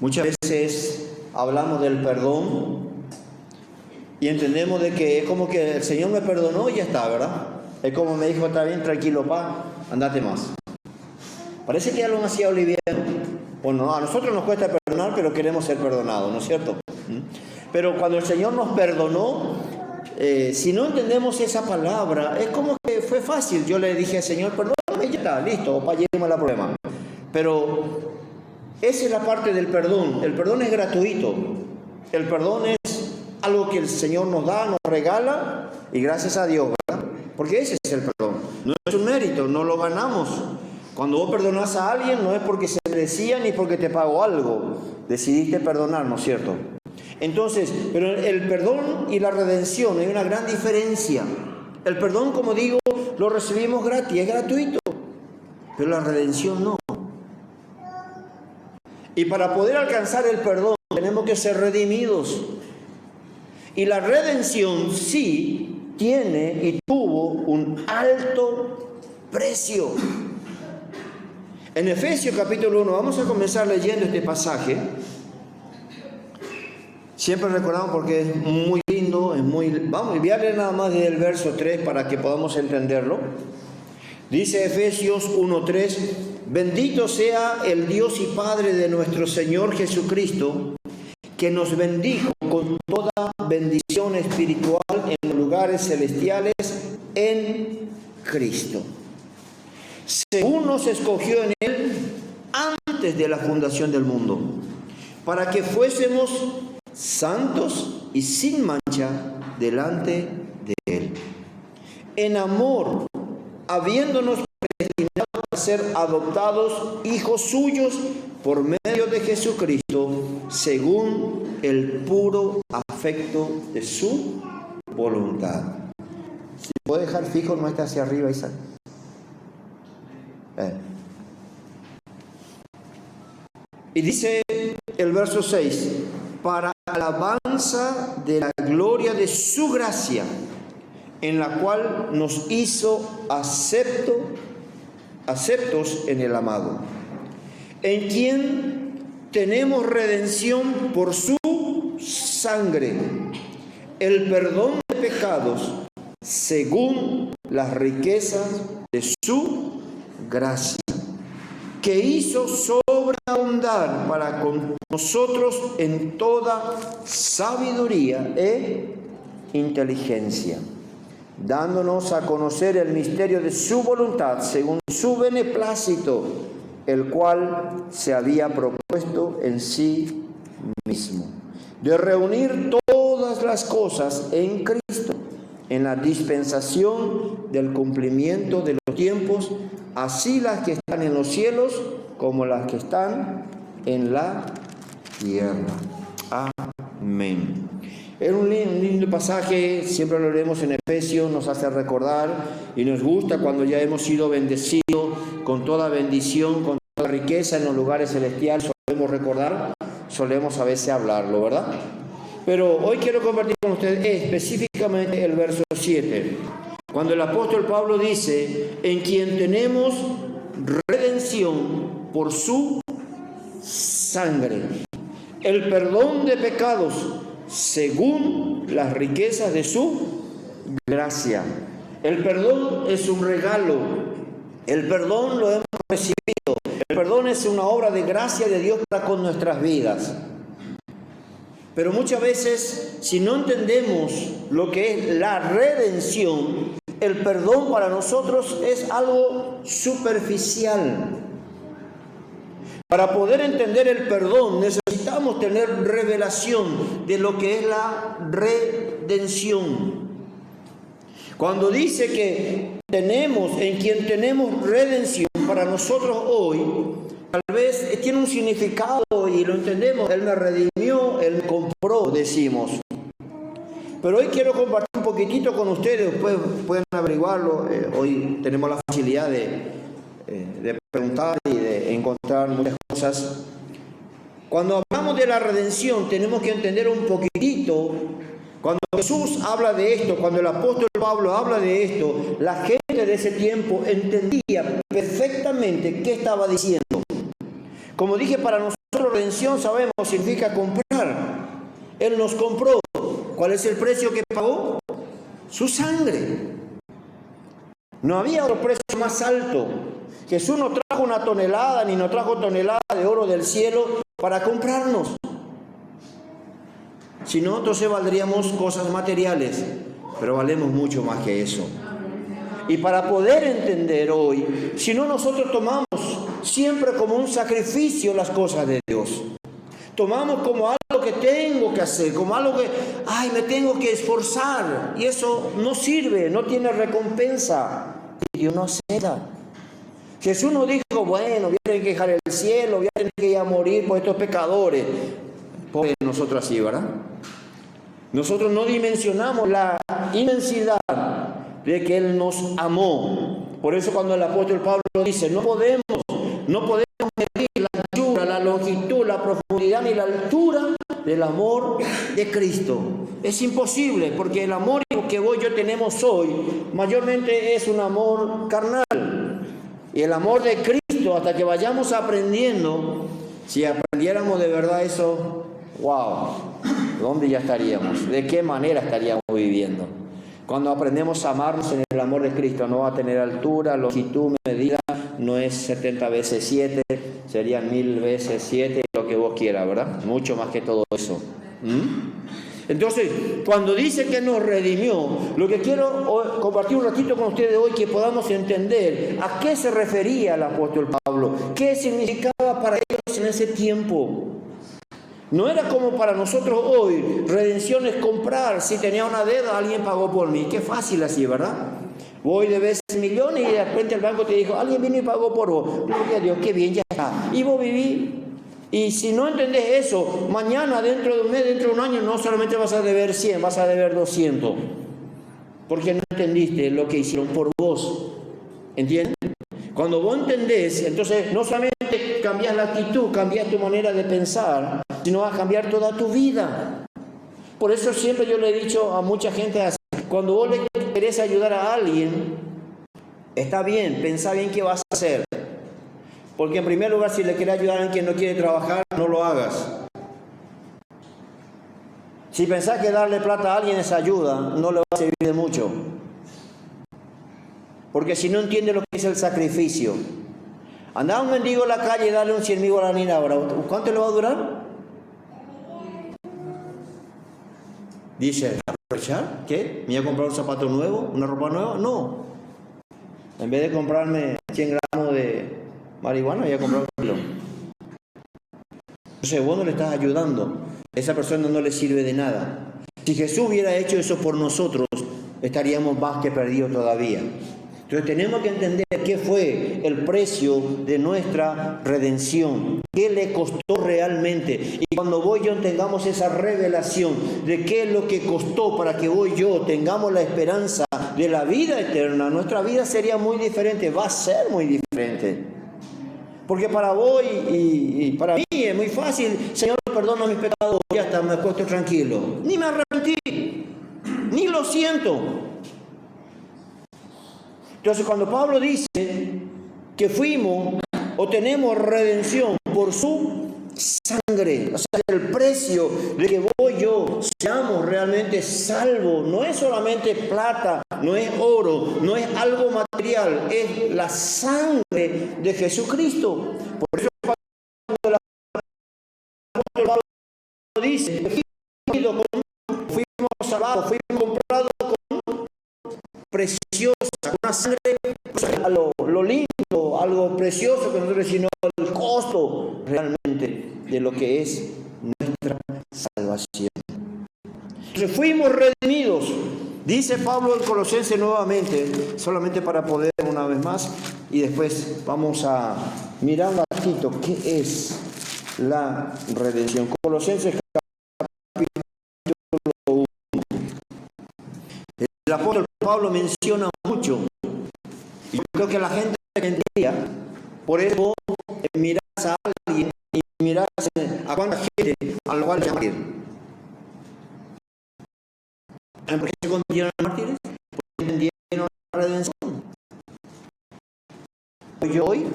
Muchas veces hablamos del perdón y entendemos de que es como que el Señor me perdonó y ya está, ¿verdad? Es como me dijo, está bien, tranquilo, pa, andate más. Parece que ya lo hacía liviano. Bueno, a nosotros nos cuesta perdonar, pero queremos ser perdonados, ¿no es cierto? Pero cuando el Señor nos perdonó, si no entendemos esa palabra, es como que fue fácil. Yo le dije al Señor, perdóname, ya está, listo, para llevarme la problema. Pero esa es la parte del perdón. El perdón es gratuito. El perdón es algo que el Señor nos da, nos regala, y gracias a Dios, ¿verdad? Porque ese es el perdón. No es un mérito, no lo ganamos. Cuando vos perdonás a alguien, no es porque se merecía ni porque te pagó algo. Decidiste perdonar, ¿no es cierto? Entonces, pero el perdón y la redención hay una gran diferencia. El perdón, como digo, lo recibimos gratis, es gratuito. Pero la redención no. Y para poder alcanzar el perdón, tenemos que ser redimidos. Y la redención sí tiene y tuvo un alto precio. En Efesios capítulo 1, vamos a comenzar leyendo este pasaje. Siempre recordamos porque es muy lindo, Vamos, voy a leer nada más desde el verso 3 para que podamos entenderlo. Dice Efesios 1:3: Bendito sea el Dios y Padre de nuestro Señor Jesucristo, que nos bendijo con toda bendición espiritual en los lugares celestiales en Cristo, según nos escogió en Él antes de la fundación del mundo, para que fuésemos santos y sin mancha delante de Él. En amor, habiéndonos predestinado a ser adoptados hijos suyos por medio de Jesucristo, según el puro afecto de su voluntad. Si puede dejar fijo, no está hacia arriba, Isaac. Y dice el verso 6: para alabanza de la gloria de su gracia, en la cual nos hizo aceptos en el amado, en quien tenemos redención por su sangre, el perdón de pecados, según las riquezas de su gracia, que hizo sobreabundar para con nosotros en toda sabiduría e inteligencia, dándonos a conocer el misterio de su voluntad, según su beneplácito, el cual se había propuesto en sí mismo, de reunir todas las cosas en Cristo, en la dispensación del cumplimiento de los tiempos, así las que están en los cielos como las que están en la tierra. Amén. Es un lindo pasaje, siempre lo leemos en Efesios, nos hace recordar y nos gusta cuando ya hemos sido bendecidos con toda bendición, con toda riqueza en los lugares celestiales. Solemos recordar, solemos a veces hablarlo, ¿verdad? Pero hoy quiero compartir con ustedes específicamente el verso 7, cuando el apóstol Pablo dice: en quien tenemos redención por su sangre, el perdón de pecados, según las riquezas de su gracia. El perdón es un regalo, el perdón lo hemos recibido, el perdón es una obra de gracia de Dios para con nuestras vidas. Pero muchas veces, si no entendemos lo que es la redención, el perdón para nosotros es algo superficial. Para poder entender el perdón necesitamos tener revelación de lo que es la redención. Cuando dice que tenemos, en quien tenemos redención, para nosotros hoy, tal vez tiene un significado y lo entendemos: Él me redimió, Él me compró, decimos. Pero hoy quiero compartir un poquitito con ustedes, después pueden averiguarlo. Hoy tenemos la facilidad de preguntar y de encontrar muchas cosas. Cuando hablamos de la redención tenemos que entender un poquitito. Cuando Jesús habla de esto, cuando el apóstol Pablo habla de esto, la gente de ese tiempo entendía perfectamente qué estaba diciendo. Como dije, para nosotros redención, sabemos, significa comprar. Él nos compró. ¿Cuál es el precio que pagó? Su sangre. No había otro precio más alto. Jesús no trajo una tonelada, ni nos trajo tonelada de oro del cielo para comprarnos. Si no, entonces valdríamos cosas materiales, pero valemos mucho más que eso. Y para poder entender hoy, si no, nosotros tomamos siempre como un sacrificio las cosas de Dios. Tomamos como algo que tengo que hacer, como algo que, me tengo que esforzar. Y eso no sirve, no tiene recompensa. Y Dios no acepta. Jesús no dijo, bueno, voy a tener que dejar el cielo, voy a tener que ir a morir por estos pecadores. Pobre de nosotros así, ¿verdad? Nosotros no dimensionamos la inmensidad de que Él nos amó. Por eso cuando el apóstol Pablo dice, no podemos medir la anchura, la longitud, la profundidad ni la altura del amor de Cristo. Es imposible, porque el amor que vos y yo tenemos hoy mayormente es un amor carnal. Y el amor de Cristo, hasta que vayamos aprendiendo, si aprendiéramos de verdad eso, wow, ¿dónde ya estaríamos? ¿De qué manera estaríamos viviendo? Cuando aprendemos a amarnos en el amor de Cristo, no va a tener altura, longitud, medida, no es 70 veces 7, serían 1000 veces 7, lo que vos quieras, ¿verdad? Mucho más que todo eso. Entonces, cuando dice que nos redimió, lo que quiero compartir un ratito con ustedes hoy, que podamos entender a qué se refería el apóstol Pablo, qué significaba para ellos en ese tiempo. No era como para nosotros hoy, redención es comprar. Si tenía una deuda, alguien pagó por mí. Qué fácil así, ¿verdad? Voy debes millones y de repente el banco te dijo, alguien vino y pagó por vos. Gloria a Dios, qué bien, ya está. Y vos vivís. Y si no entendés eso, mañana, dentro de un mes, dentro de un año, no solamente vas a deber 100, vas a deber 200. Porque no entendiste lo que hicieron por vos. ¿Entiendes? Cuando vos entendés, entonces no solamente cambias la actitud, cambias tu manera de pensar, sino vas a cambiar toda tu vida. Por eso siempre yo le he dicho a mucha gente así, cuando vos le querés ayudar a alguien, está bien, pensá bien qué vas a hacer. Porque en primer lugar, si le querés ayudar a alguien que no quiere trabajar, no lo hagas. Si pensás que darle plata a alguien es ayuda, no le va a servir de mucho. Porque si no entiende lo que es el sacrificio. Andá a un mendigo en la calle y darle un 100.000 guaraníes ahora. ¿Cuánto le va a durar? Dice, ¿aprovechar? ¿Qué? ¿Me voy a comprar un zapato nuevo? ¿Una ropa nueva? No. En vez de comprarme 100 gramos de marihuana, voy a comprar un kilo. Entonces vos no le estás ayudando. Esa persona no le sirve de nada. Si Jesús hubiera hecho eso por nosotros, estaríamos más que perdidos todavía. Entonces tenemos que entender qué fue el precio de nuestra redención, qué le costó realmente. Y cuando vos y yo tengamos esa revelación de qué es lo que costó para que vos y yo tengamos la esperanza de la vida eterna, nuestra vida sería muy diferente, va a ser muy diferente. Porque para vos y para mí es muy fácil, Señor, perdona mis pecados, ya está, me acuesto tranquilo. Ni me arrepentí, ni lo siento. Entonces, cuando Pablo dice que fuimos o tenemos redención por su sangre, o sea, el precio de que vos y yo seamos realmente salvos, no es solamente plata, no es oro, no es algo material, es la sangre de Jesucristo. Por eso cuando el apóstol Pablo dice, fuimos salvados, fuimos comprados con preciosa, una sangre, lo lindo, algo precioso que nosotros decimos, el costo realmente de lo que es nuestra salvación. Entonces fuimos redimidos, dice Pablo en Colosenses nuevamente, solamente para poder una vez más, y después vamos a mirar un ratito qué es la redención. Colosenses capítulo 1. El apóstol Pablo menciona mucho, y yo creo que la gente entendería, por eso mirás a alguien y mirás a cuánta gente a la cual llamar. ¿Por qué se convirtieron en mártires? Porque entendieron la redención. Hoy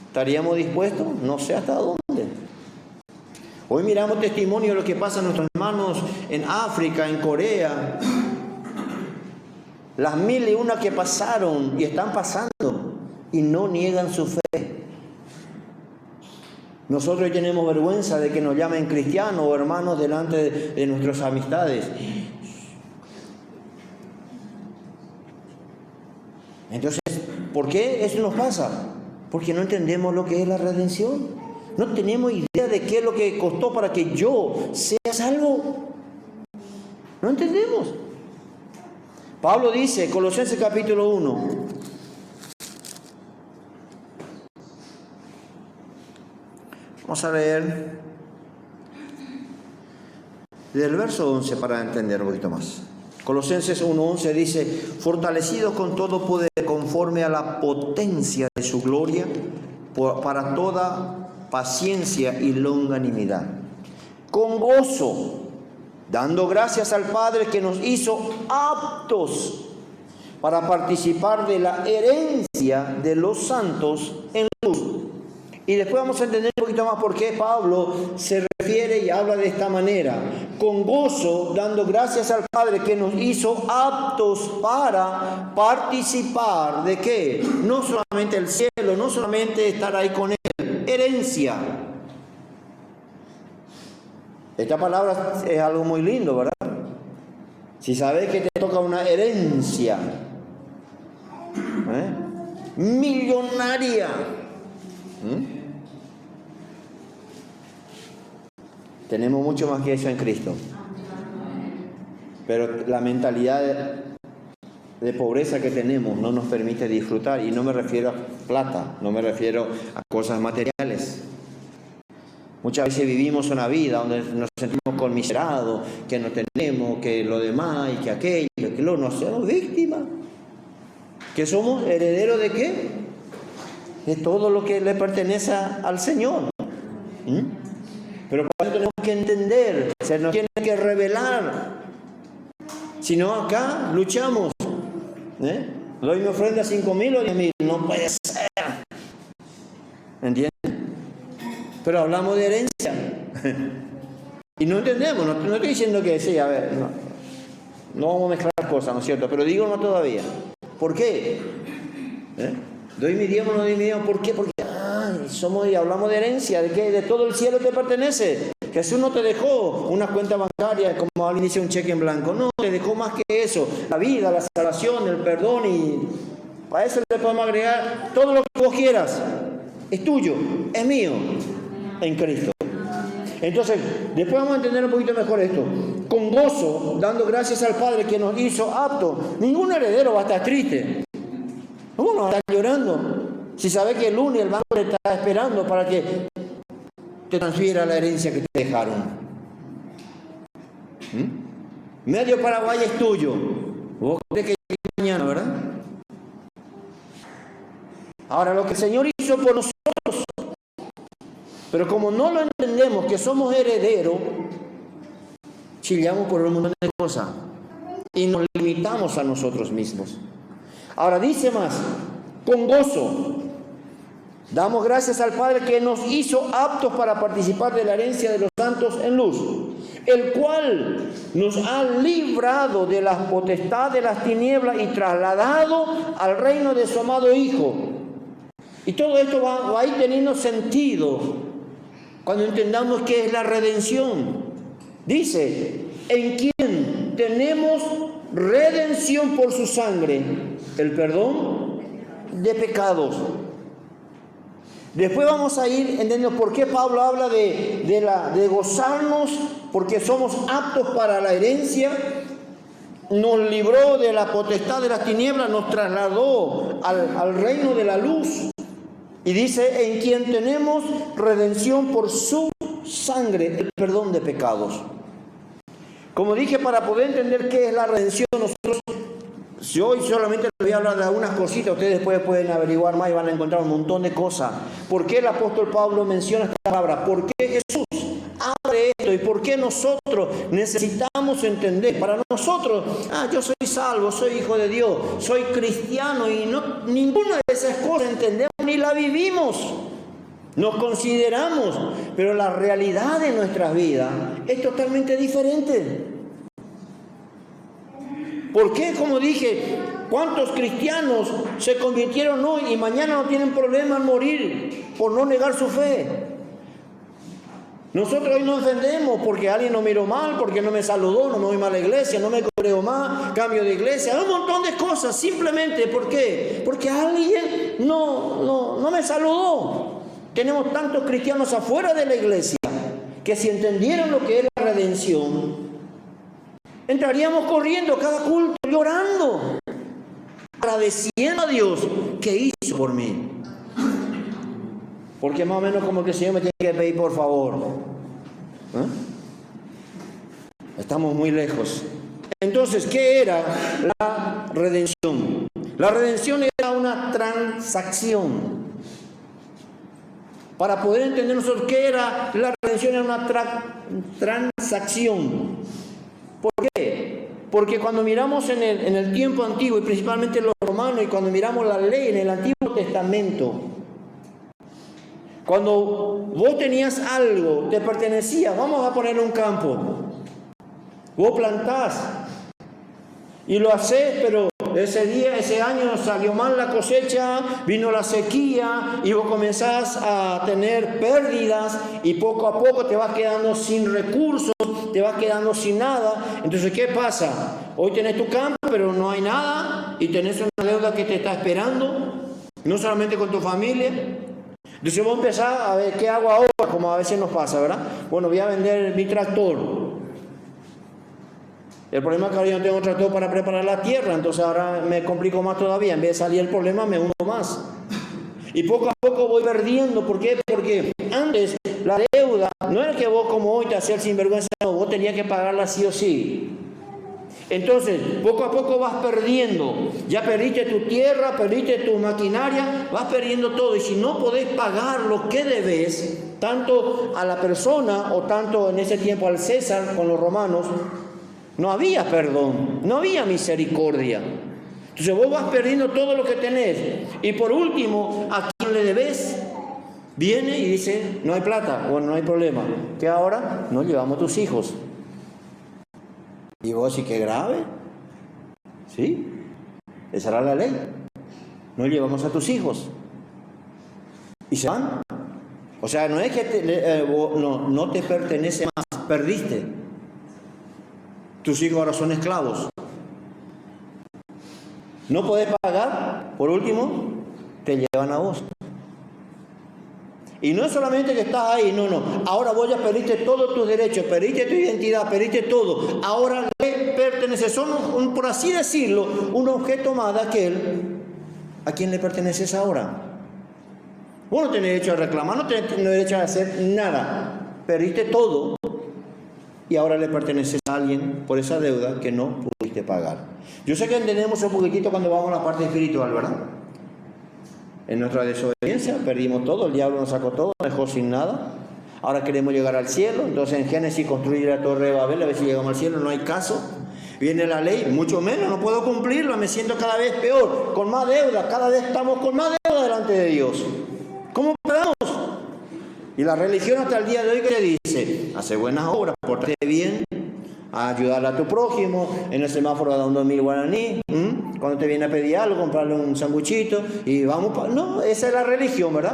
estaríamos dispuestos, no sé hasta dónde. Hoy miramos testimonio de lo que pasa a nuestros hermanos en África, en Corea. Las 1001 que pasaron y están pasando y no niegan su fe. Nosotros hoy tenemos vergüenza de que nos llamen cristianos o hermanos delante de nuestras amistades. Entonces, ¿por qué eso nos pasa? Porque no entendemos lo que es la redención. No tenemos idea de qué es lo que costó para que yo sea salvo. No entendemos. Pablo dice, Colosenses capítulo 1. Vamos a leer del verso 11 para entender un poquito más. Colosenses 1:11 dice, fortalecidos con todo poder conforme a la potencia de su gloria, para toda paciencia y longanimidad, con gozo, dando gracias al Padre que nos hizo aptos para participar de la herencia de los santos en luz. Y después vamos a entender un poquito más por qué Pablo se refiere y habla de esta manera. Con gozo, dando gracias al Padre que nos hizo aptos para participar de ¿qué? No solamente el cielo, no solamente estar ahí con Él, herencia. Esta palabra es algo muy lindo, ¿verdad? Si sabes que te toca una herencia millonaria. Tenemos mucho más que eso en Cristo. Pero la mentalidad de pobreza que tenemos no nos permite disfrutar. Y no me refiero a plata, no me refiero a cosas materiales. Muchas veces vivimos una vida donde nos sentimos conmiserados, que no tenemos, que lo demás, y que aquello, que lo no somos víctimas. ¿Que somos herederos de qué? De todo lo que le pertenece al Señor. Pero para eso tenemos que entender, se nos tiene que revelar. Si no, acá luchamos. Doy mi ofrenda 5,000 o 10,000, no puede ser. ¿Entienden? Pero hablamos de herencia. Y no entendemos, no estoy diciendo que sí, a ver, no vamos a mezclar cosas, ¿no es cierto? Pero digo no todavía. ¿Por qué? ¿Doy mi diezmo o no doy mi diezmo? ¿Por qué? Porque somos y hablamos de herencia, de que de todo el cielo te pertenece. Jesús no te dejó una cuenta bancaria como alguien dice un cheque en blanco. No, te dejó más que eso. La vida, la salvación, el perdón, y para eso le podemos agregar todo lo que vos quieras. Es tuyo, es mío, en Cristo. Entonces, después vamos a entender un poquito mejor esto. Con gozo, dando gracias al Padre que nos hizo aptos. Ningún heredero va a estar triste. ¿Cómo no va a estar llorando? Si sabe que el lunes el banco te está esperando para que te transfiera la herencia que te dejaron. Medio Paraguay es tuyo. Vos crees que llega mañana, ¿verdad? Ahora, lo que el Señor hizo por nosotros, pero como no lo entendemos, que somos herederos, chillamos por un montón de cosas y nos limitamos a nosotros mismos. Ahora dice más, con gozo, damos gracias al Padre que nos hizo aptos para participar de la herencia de los santos en luz, el cual nos ha librado de las potestades de las tinieblas y trasladado al reino de su amado Hijo. Y todo esto va a ir teniendo sentido cuando entendamos qué es la redención. Dice, en quien tenemos redención por su sangre, el perdón de pecados. Después vamos a ir entendiendo por qué Pablo habla de gozarnos, porque somos aptos para la herencia. Nos libró de la potestad de las tinieblas, nos trasladó al reino de la luz. Y dice, en quien tenemos redención por su sangre, el perdón de pecados. Como dije, para poder entender qué es la redención, nosotros, si hoy solamente les voy a hablar de algunas cositas, ustedes después pueden averiguar más y van a encontrar un montón de cosas. ¿Por qué el apóstol Pablo menciona esta palabra? ¿Por qué Jesús abre esto? ¿Y por qué nosotros necesitamos entender? Para nosotros, yo soy salvo, soy hijo de Dios, soy cristiano, y no, ninguna de esas cosas entendemos ni la vivimos. Nos consideramos, pero la realidad de nuestras vidas es totalmente diferente. ¿Por qué? Como dije, ¿cuántos cristianos se convirtieron hoy y mañana no tienen problema en morir por no negar su fe? Nosotros hoy nos ofendemos porque alguien nos miró mal, porque no me saludó, no me voy más a la iglesia, no me creo más, cambio de iglesia, un montón de cosas, simplemente, ¿por qué? Porque alguien no me saludó. Tenemos tantos cristianos afuera de la iglesia que si entendieran lo que es la redención, entraríamos corriendo cada culto, llorando, agradeciendo a Dios que hizo por mí. Porque más o menos como que el Señor me tiene que pedir por favor. Estamos muy lejos. Entonces, ¿qué era la redención? La redención era una transacción. Para poder entender nosotros qué era la redención, era una transacción. ¿Por qué? Porque cuando miramos en el tiempo antiguo, y principalmente los romanos, y cuando miramos la ley en el Antiguo Testamento, cuando vos tenías algo, te pertenecía, vamos a poner un campo, vos plantás y lo hacés, pero ese día, ese año salió mal la cosecha, vino la sequía y vos comenzás a tener pérdidas y poco a poco te vas quedando sin recursos, te vas quedando sin nada. Entonces, ¿qué pasa? Hoy tenés tu campo, pero no hay nada y tenés una deuda que te está esperando, no solamente con tu familia. Entonces vos empezás a ver qué hago ahora, como a veces nos pasa, ¿verdad? Bueno, voy a vender mi tractor. El problema es que ahora yo no tengo tractor para preparar la tierra, entonces ahora me complico más todavía. En vez de salir el problema, me hundo más. Y poco a poco voy perdiendo. ¿Por qué? Porque antes la deuda no era que vos como hoy te hacías el sinvergüenza, no, vos tenías que pagarla sí o sí. Entonces, poco a poco vas perdiendo. Ya perdiste tu tierra, perdiste tu maquinaria, vas perdiendo todo. Y si no podés pagar lo que debes, tanto a la persona o tanto en ese tiempo al César con los romanos, no había perdón, no había misericordia. Entonces vos vas perdiendo todo lo que tenés. Y por último, ¿a quién le debes? Viene y dice, no hay plata, bueno, no hay problema. ¿Qué ahora? No llevamos a tus hijos. Y vos decís, qué grave. ¿Sí? Esa era la ley. No llevamos a tus hijos. Y se van. O sea, no es que no te pertenece más, perdiste. Tus hijos ahora son esclavos. No podés pagar, por último, te llevan a vos. Y no es solamente que estás ahí, no. Ahora vos ya perdiste todos tus derechos, perdiste tu identidad, perdiste todo. Ahora le pertenece, son, por así decirlo, un objeto más de aquel a quien le perteneces ahora. Vos no tenés derecho a reclamar, no tenés derecho a hacer nada. Perdiste todo y ahora le perteneces a alguien por esa deuda que no pudiste pagar. Yo sé que entendemos un poquitito cuando vamos a la parte espiritual, ¿verdad? En nuestra desobediencia perdimos todo, el diablo nos sacó todo, nos dejó sin nada. Ahora queremos llegar al cielo, entonces en Génesis construir la torre de Babel, a ver si llegamos al cielo, no hay caso. Viene la ley, mucho menos, no puedo cumplirla, me siento cada vez peor, con más deuda, cada vez estamos con más deuda delante de Dios. ¿Cómo pagamos? Y la religión hasta el día de hoy, ¿qué le dice? Hace buenas obras, pórtate bien, a ayudar a tu prójimo, en el semáforo da un 2.000 guaraní, cuando te viene a pedir algo, comprarle un sanguchito y vamos, no, esa es la religión, ¿verdad?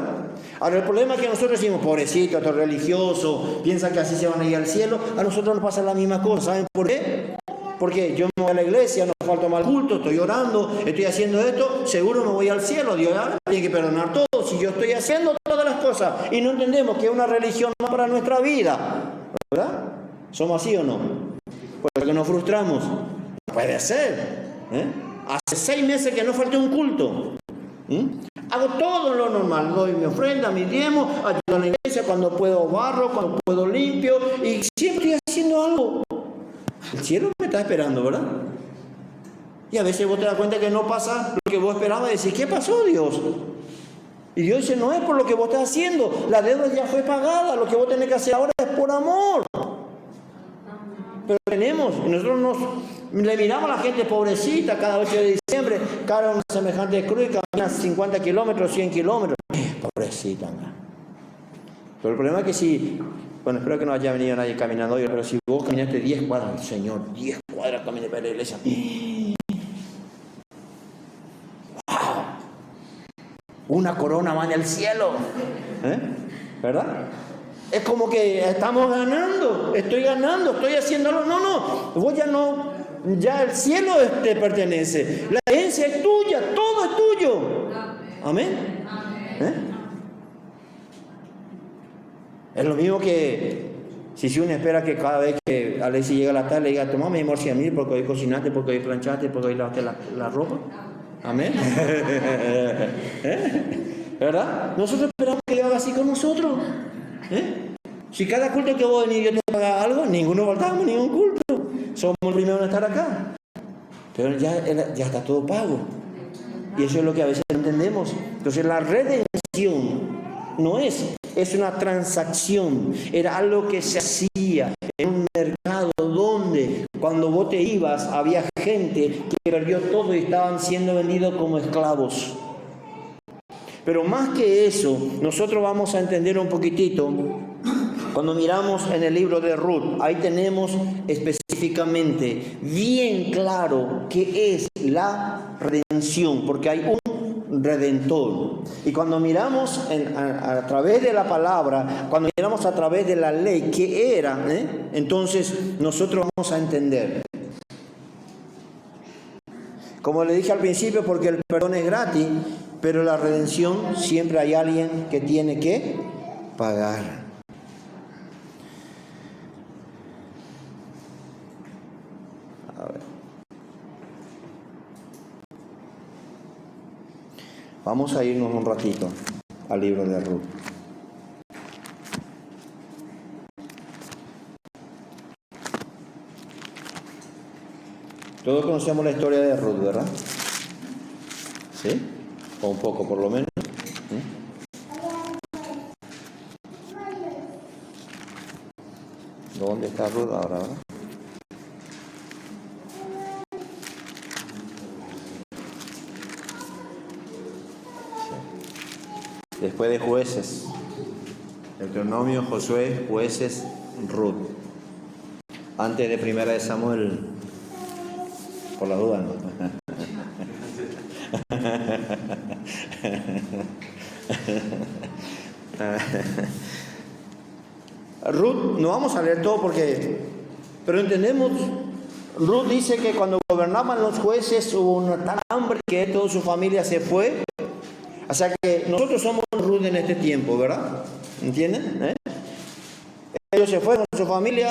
Ahora el problema es que nosotros decimos, pobrecito, estos religiosos, piensan que así se van a ir al cielo. A nosotros nos pasa la misma cosa, ¿saben por qué? Porque yo me voy a la iglesia, no falto mal culto, estoy orando, estoy haciendo esto, seguro me voy al cielo. Dios ahora tiene que perdonar todo. Si yo estoy haciendo todas las cosas y no entendemos que es una religión no para nuestra vida, ¿verdad? ¿Somos así o no? Pues que nos frustramos. No puede ser. Hace 6 meses que no falté un culto. Hago todo lo normal, doy mi ofrenda, mi diezmo, ayudo a la iglesia, cuando puedo barro, cuando puedo limpio, y siempre estoy haciendo algo. El cielo me está esperando, ¿verdad? Y a veces vos te das cuenta que no pasa lo que vos esperabas y decís, ¿qué pasó, Dios? Y Dios dice, no es por lo que vos estás haciendo, la deuda ya fue pagada, lo que vos tenés que hacer ahora es por amor. Pero tenemos, y nosotros le miramos a la gente pobrecita cada 8 de diciembre, carga una semejante cruz, camina 50 kilómetros, 100 kilómetros. Pobrecita, Pero el problema es que si, bueno, espero que no haya venido nadie caminando hoy, pero si vos caminaste 10 cuadras, Señor, 10 cuadras caminé para la iglesia. ¡Wow! Una corona va en el cielo. ¿Verdad? Es como que estamos ganando, estoy haciéndolo. No, vos ya no, ya el cielo te pertenece, la herencia es tuya, todo es tuyo. Amén. Es lo mismo que si uno espera que cada vez que Alexi llega a la tarde le diga, toma mi amor 100,000 porque hoy cocinaste, porque hoy planchaste, porque hoy lavaste la ropa. Amén. ¿Verdad? Nosotros esperamos que Dios haga así con nosotros. Si cada culto que vos venís Dios te paga algo, ninguno faltamos, ningún culto. Somos los primeros en estar acá. Pero ya está todo pago. Y eso es lo que a veces no entendemos. Entonces la redención no es una transacción. Era algo que se hacía en un mercado donde cuando vos te ibas había gente que perdió todo y estaban siendo vendidos como esclavos. Pero más que eso, nosotros vamos a entender un poquitito cuando miramos en el libro de Ruth. Ahí tenemos específicamente bien claro qué es la redención, porque hay un redentor. Y cuando miramos a través de la palabra, cuando miramos a través de la ley, ¿qué era? Entonces nosotros vamos a entender. Como le dije al principio, porque el perdón es gratis, pero la redención siempre hay alguien que tiene que pagar. A ver. Vamos a irnos un ratito al libro de Ruth. Todos conocemos la historia de Ruth, ¿verdad? ¿Sí? O un poco por lo menos. ¿Dónde está Ruth ahora? Sí. Después de Jueces, Deuteronomio, Josué, Jueces, Ruth. Antes de Primera de Samuel, por la duda, ¿no? Ruth, no vamos a leer todo pero entendemos, Ruth dice que cuando gobernaban los jueces hubo una tal hambre que toda su familia se fue. O sea que nosotros somos Ruth en este tiempo, ¿verdad? ¿Entienden? Ellos se fueron con su familia,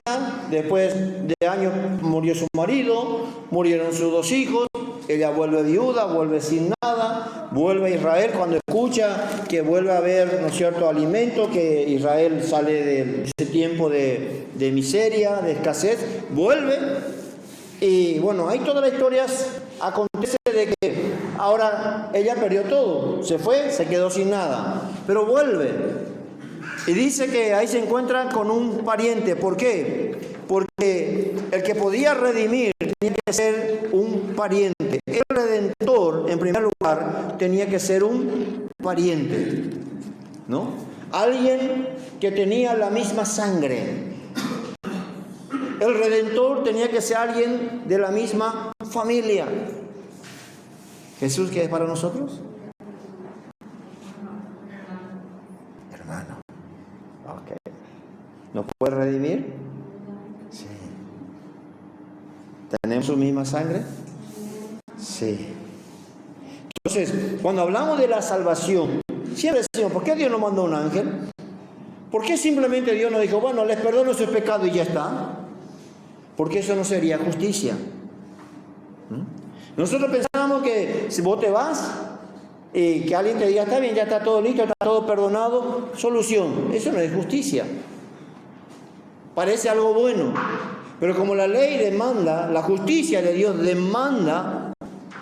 después de años murió su marido, murieron sus 2 hijos, ella vuelve viuda, vuelve sin nada, vuelve a Israel cuando escucha que vuelve a haber, ¿no es cierto?, alimento, que Israel sale de ese tiempo de miseria, de escasez, vuelve y bueno, ahí todas las historias acontece de que ahora ella perdió todo, se fue, se quedó sin nada, pero vuelve. Y dice que ahí se encuentra con un pariente. ¿Por qué? Porque el que podía redimir tenía que ser un pariente. El redentor, en primer lugar, tenía que ser un pariente, ¿no? Alguien que tenía la misma sangre. El redentor tenía que ser alguien de la misma familia. ¿Jesús qué es para nosotros? Hermano. Ok. ¿Nos puede redimir? Sí. ¿Tenemos su misma sangre? Sí. Entonces, cuando hablamos de la salvación, siempre decimos, ¿por qué Dios no mandó un ángel? ¿Por qué simplemente Dios nos dijo, bueno, les perdono sus pecados y ya está? Porque eso no sería justicia. Nosotros pensamos que si vos te vas y que alguien te diga, está bien, ya está todo listo, está todo perdonado, solución. Eso no es justicia. Parece algo bueno. Pero como la ley demanda, la justicia de Dios demanda,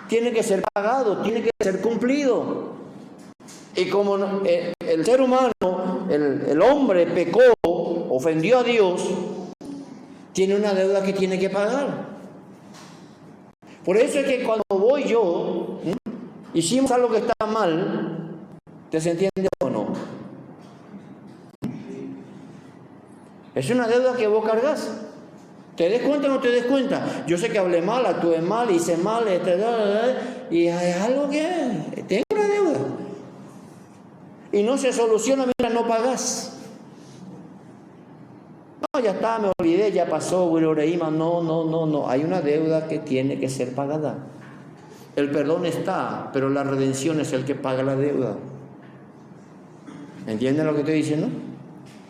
tiene que ser pagado, tiene que ser cumplido. Y como el ser humano, el hombre pecó, ofendió a Dios, tiene una deuda que tiene que pagar. Por eso es que cuando voy yo, hicimos algo que está mal, ¿te se entiende o no? Es una deuda que vos cargas. ¿Te des cuenta o no te des cuenta? Yo sé que hablé mal, actué mal, hice mal, y hay algo que tengo una deuda. Y no se soluciona mientras no pagas. No, ya está, me olvidé, ya pasó, no. Hay una deuda que tiene que ser pagada. El perdón está, pero la redención es el que paga la deuda. ¿Entienden lo que estoy diciendo?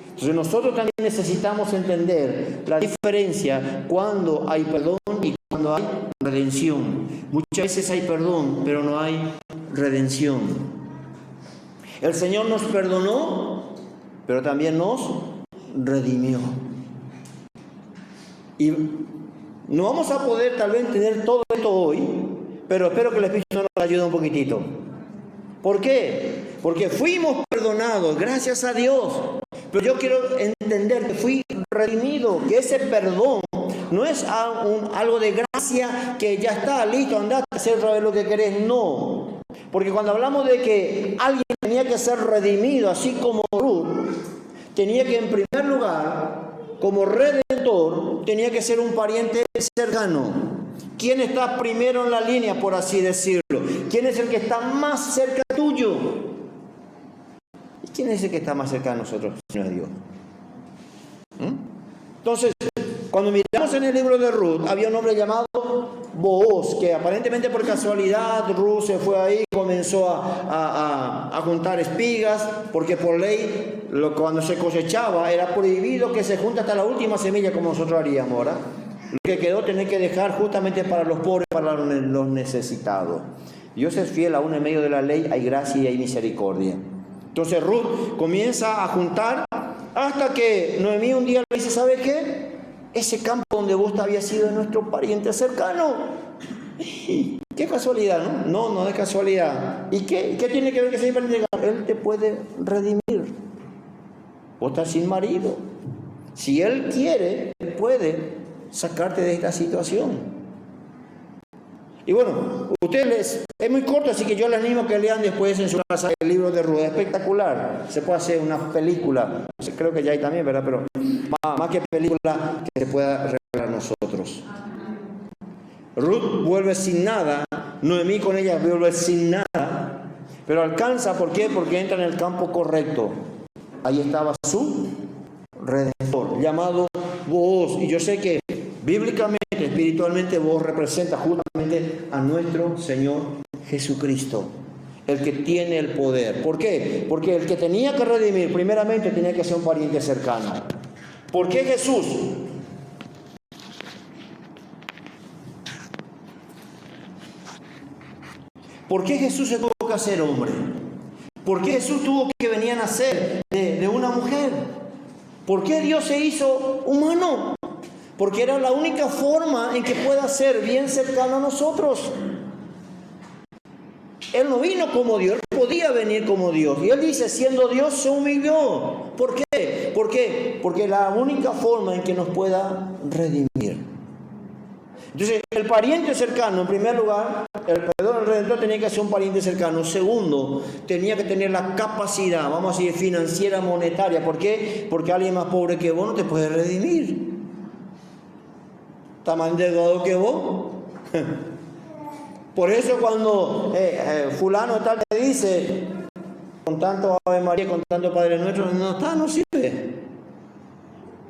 Entonces nosotros también necesitamos entender la diferencia cuando hay perdón y cuando hay redención. Muchas veces hay perdón, pero no hay redención. El Señor nos perdonó, pero también nos redimió. Y no vamos a poder tal vez entender todo esto hoy, pero espero que el Espíritu Santo nos ayude un poquitito. ¿Por qué? Porque fuimos perdonados, gracias a Dios. Pero yo quiero entender que fui redimido, que ese perdón no es algo de gracia que ya está listo, andate a hacer lo que querés, no. Porque cuando hablamos de que alguien tenía que ser redimido, así como Ruth, tenía que en primer lugar, como redentor, tenía que ser un pariente cercano. ¿Quién está primero en la línea, por así decirlo? ¿Quién es el que está más cerca tuyo? ¿Y quién es el que está más cerca de nosotros? Si no es Dios. Entonces, cuando miramos en el libro de Ruth, había un hombre llamado Booz, que aparentemente por casualidad Ruth se fue ahí, comenzó a juntar espigas, porque por ley, cuando se cosechaba, era prohibido que se junte hasta la última semilla como nosotros haríamos ahora. Lo que quedó tener que dejar justamente para los pobres, para los necesitados. Dios es fiel, aún en medio de la ley hay gracia y hay misericordia. Entonces Ruth comienza a juntar hasta que Noemí un día le dice, ¿sabe qué? Ese campo donde vos habías sido de nuestro pariente cercano. Qué casualidad, ¿no? No es casualidad. ¿Y qué tiene que ver que sea pariente cercano? Él te puede redimir. Vos estás sin marido. Si Él quiere, Él puede sacarte de esta situación. Y bueno, ustedes, es muy corto, así que yo les animo a que lean después en su casa el libro de Ruth. Es espectacular. Se puede hacer una película. Creo que ya hay también, ¿verdad? Pero más que película, que se pueda revelar a nosotros. Ruth vuelve sin nada. Noemí con ella vuelve sin nada. Pero alcanza, ¿por qué? Porque entra en el campo correcto. Ahí estaba su redentor, llamado Booz. Y yo sé que bíblicamente, espiritualmente, Booz representa justamente a nuestro Señor Jesucristo, el que tiene el poder. ¿Por qué? Porque el que tenía que redimir, primeramente tenía que ser un pariente cercano. ¿Por qué Jesús? ¿Por qué Jesús se tuvo que hacer hombre? ¿Por qué Jesús tuvo que venir a nacer de una mujer? ¿Por qué Dios se hizo humano? Porque era la única forma en que pueda ser bien cercano a nosotros. Él no vino como Dios, Él podía venir como Dios. Y Él dice, siendo Dios, se humilló. ¿Por qué? ¿Por qué? Porque es la única forma en que nos pueda redimir. Entonces, el pariente cercano, en primer lugar, el redentor tenía que ser un pariente cercano. Segundo, tenía que tener la capacidad, vamos a decir, financiera, monetaria. ¿Por qué? Porque alguien más pobre que vos no te puede redimir. ¿Está más endeudado que vos? Por eso cuando fulano tal te dice, con tanto Ave María, con tanto Padre Nuestro, no sirve.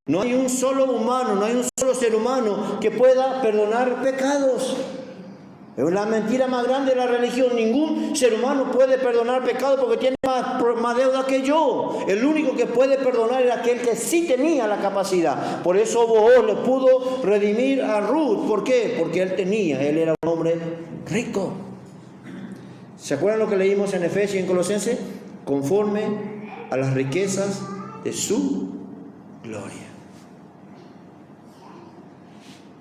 No hay un solo humano, no hay un solo ser humano que pueda perdonar pecados. Es la mentira más grande de la religión. Ningún ser humano puede perdonar pecados porque tiene más deuda que yo. El único que puede perdonar era aquel que sí tenía la capacidad. Por eso Booz le pudo redimir a Ruth. ¿Por qué? Porque él era un hombre rico. ¿Se acuerdan lo que leímos en Efesios y en Colosenses? Conforme a las riquezas de su gloria.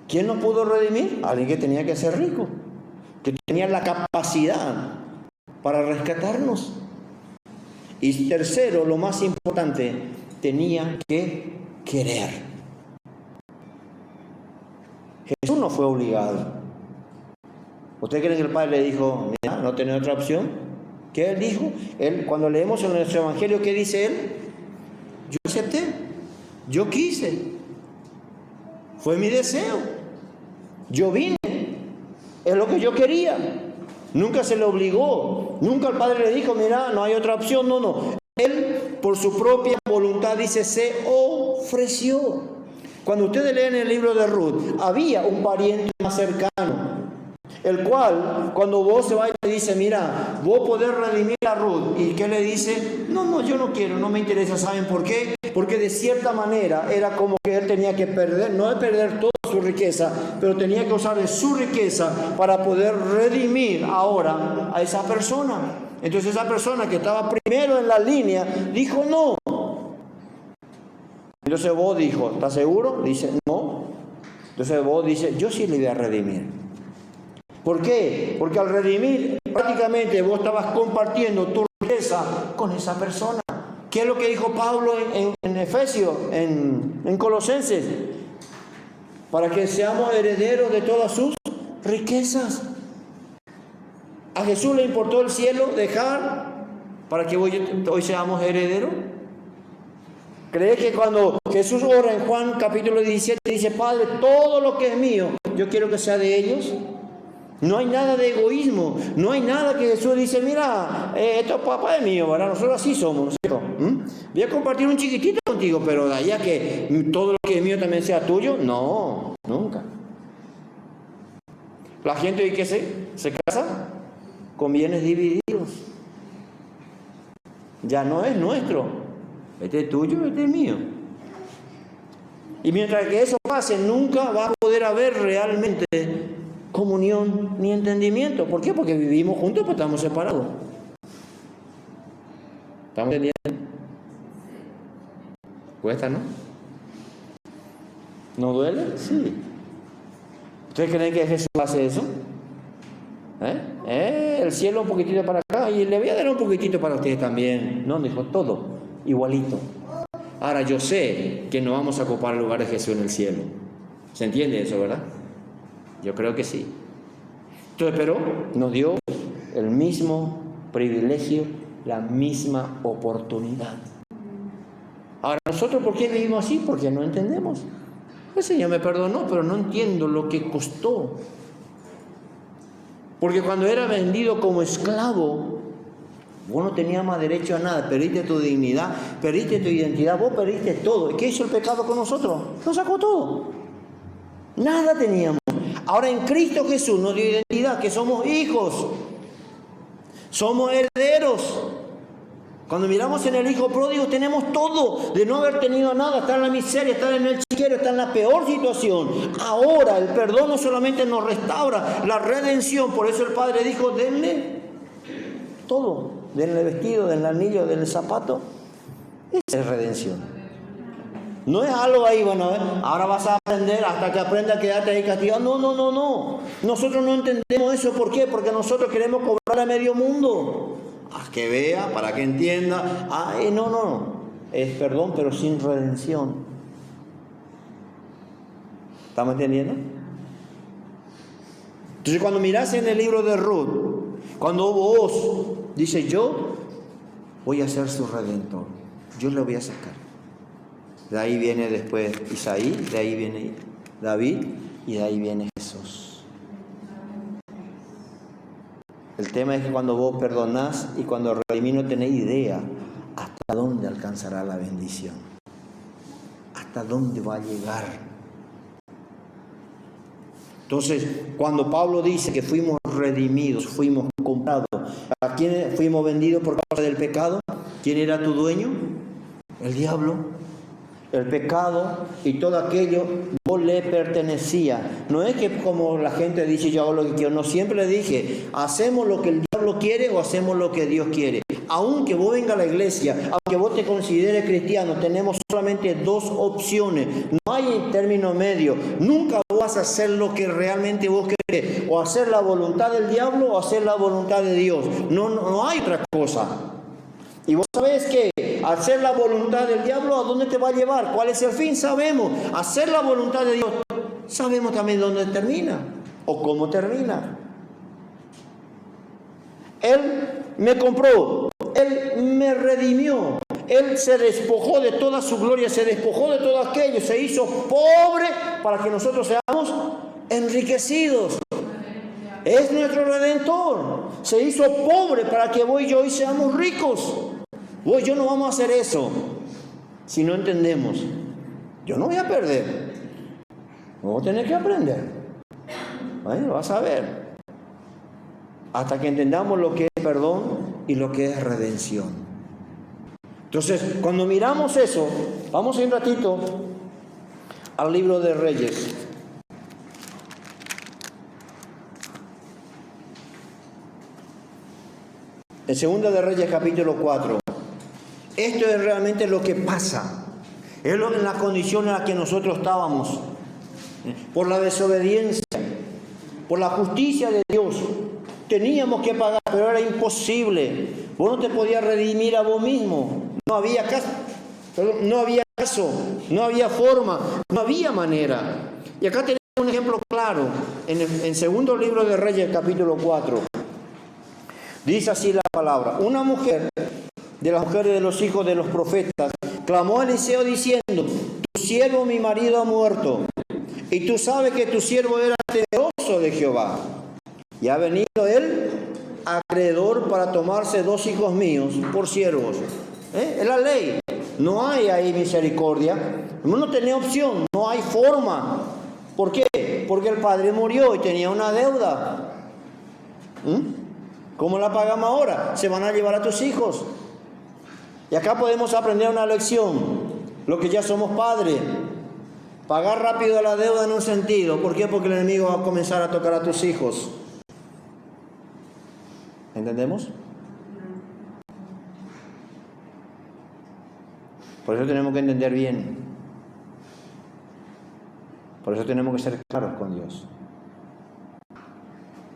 ¿Quién nos pudo redimir? Alguien que tenía que ser rico, que tenía la capacidad para rescatarnos. Y tercero, lo más importante, tenía que querer. Jesús no fue obligado. ¿Usted cree que el Padre le dijo, mira, no tenés otra opción? ¿Qué Él dijo? Cuando leemos en nuestro Evangelio, ¿qué dice Él? Yo acepté. Yo quise. Fue mi deseo. Yo vine. Es lo que yo quería. Nunca se le obligó. Nunca el padre le dijo, mira, no hay otra opción. No, no. Él, por su propia voluntad, dice, se ofreció. Cuando ustedes leen el libro de Ruth, había un pariente más cercano, el cual, cuando vos se vaya, dice, mira, vos podés redimir a Ruth. ¿Y qué le dice? No, yo no quiero, no me interesa. ¿Saben por qué? Porque de cierta manera era como que él tenía que perder, no de perder toda su riqueza, pero tenía que usar de su riqueza para poder redimir ahora a esa persona. Entonces esa persona que estaba primero en la línea, dijo no. Entonces vos dijo, ¿estás seguro? Dice, no. Entonces vos dice, yo sí le voy a redimir. ¿Por qué? Porque al redimir, prácticamente vos estabas compartiendo tu riqueza con esa persona. ¿Qué es lo que dijo Pablo en Efesios, en Colosenses? Para que seamos herederos de todas sus riquezas. ¿A Jesús le importó el cielo dejar para que hoy seamos herederos? ¿Cree que cuando Jesús ora en Juan capítulo 17 dice, Padre, todo lo que es mío, yo quiero que sea de ellos? No hay nada de egoísmo, no hay nada que Jesús dice, mira, esto papá es mío, ¿verdad? Nosotros así somos, ¿no es cierto? Voy a compartir un chiquitito contigo, pero de allá que todo lo que es mío también sea tuyo, no, nunca. La gente que se casa con bienes divididos. Ya no es nuestro. Este es tuyo, este es mío. Y mientras que eso pase, nunca va a poder haber realmente comunión ni entendimiento. ¿Por qué? Porque vivimos juntos, pero estamos separados. ¿Estamos entendiendo? ¿Cuesta, no? ¿No duele? Sí. ¿Ustedes creen que Jesús hace eso? El cielo un poquitito para acá y le voy a dar un poquitito para ustedes también. No, dijo todo, igualito. Ahora yo sé que no vamos a ocupar el lugar de Jesús en el cielo. ¿Se entiende eso, verdad? Yo creo que sí. Entonces, pero nos dio el mismo privilegio, la misma oportunidad. Ahora, ¿nosotros por qué vivimos así? Porque no entendemos. El Señor me perdonó, pero no entiendo lo que costó. Porque cuando era vendido como esclavo, vos no tenías más derecho a nada, perdiste tu dignidad, perdiste tu identidad, vos perdiste todo. ¿Y qué hizo el pecado con nosotros? Nos sacó todo. Nada teníamos. Ahora en Cristo Jesús nos dio identidad, que somos hijos, somos herederos. Cuando miramos en el hijo pródigo tenemos todo, de no haber tenido nada, estar en la miseria, estar en el chiquero, estar en la peor situación. Ahora el perdón no solamente nos restaura, la redención, por eso el Padre dijo, denle todo, denle vestido, denle anillo, denle zapato. Esa es redención. No es algo ahí, bueno, ahora vas a aprender hasta que aprenda a quedarte ahí castigado. No. Nosotros no entendemos eso. ¿Por qué? Porque nosotros queremos cobrar a medio mundo. Que vea, para que entienda. No. Es perdón, pero sin redención. ¿Estamos entendiendo? Entonces cuando mirás en el libro de Ruth, cuando vos dice yo voy a ser su redentor, yo le voy a sacar. De ahí viene después Isaí, de ahí viene David y de ahí viene Jesús. El tema es que cuando vos perdonás y cuando redimís no tenés idea hasta dónde alcanzará la bendición, hasta dónde va a llegar. Entonces, cuando Pablo dice que fuimos redimidos, fuimos comprados, ¿a quién fuimos vendidos por causa del pecado? ¿Quién era tu dueño? El diablo. El pecado y todo aquello vos le pertenecía. No es que como la gente dice yo hago lo que quiero. No, siempre le dije, hacemos lo que el diablo quiere o hacemos lo que Dios quiere. Aunque vos vengas a la iglesia, aunque vos te consideres cristiano, tenemos solamente dos opciones. No hay término medio. Nunca vas a hacer lo que realmente vos querés. O hacer la voluntad del diablo o hacer la voluntad de Dios. No hay otra cosa. Y vos sabés que hacer la voluntad del diablo, ¿a dónde te va a llevar? ¿Cuál es el fin? Sabemos. Hacer la voluntad de Dios, sabemos también dónde termina o cómo termina. Él me compró, Él me redimió, Él se despojó de toda su gloria, se despojó de todo aquello, se hizo pobre para que nosotros seamos enriquecidos. Es nuestro Redentor. Se hizo pobre para que vos y yo hoy seamos ricos. Vos y yo no vamos a hacer eso si no entendemos. Yo no voy a perder. Vos tenés que aprender. Bueno, vas a ver. Hasta que entendamos lo que es perdón y lo que es redención. Entonces, cuando miramos eso, vamos a ir un ratito al libro de Reyes. En Segunda de Reyes, capítulo 4. Esto es realmente lo que pasa. Es en la condición en la que nosotros estábamos. Por la desobediencia, por la justicia de Dios. Teníamos que pagar, pero era imposible. Vos no te podías redimir a vos mismo. No había caso, no había forma, no había manera. Y acá tenemos un ejemplo claro. En segundo libro de Reyes, capítulo 4. Dice así la palabra: una mujer de las mujeres de los hijos de los profetas clamó a Eliseo diciendo: tu siervo mi marido ha muerto, y tú sabes que tu siervo era temeroso de Jehová, y ha venido el acreedor para tomarse 2 hijos míos por siervos. Es la ley, no hay ahí misericordia, no tenía opción, no hay forma. ¿Por qué? Porque el padre murió y tenía una deuda. ¿Cómo la pagamos ahora? Se van a llevar a tus hijos. Y acá podemos aprender una lección, lo que ya somos padres. Pagar rápido la deuda en un sentido. ¿Por qué? Porque el enemigo va a comenzar a tocar a tus hijos. ¿Entendemos? Por eso tenemos que entender bien. Por eso tenemos que ser claros con Dios.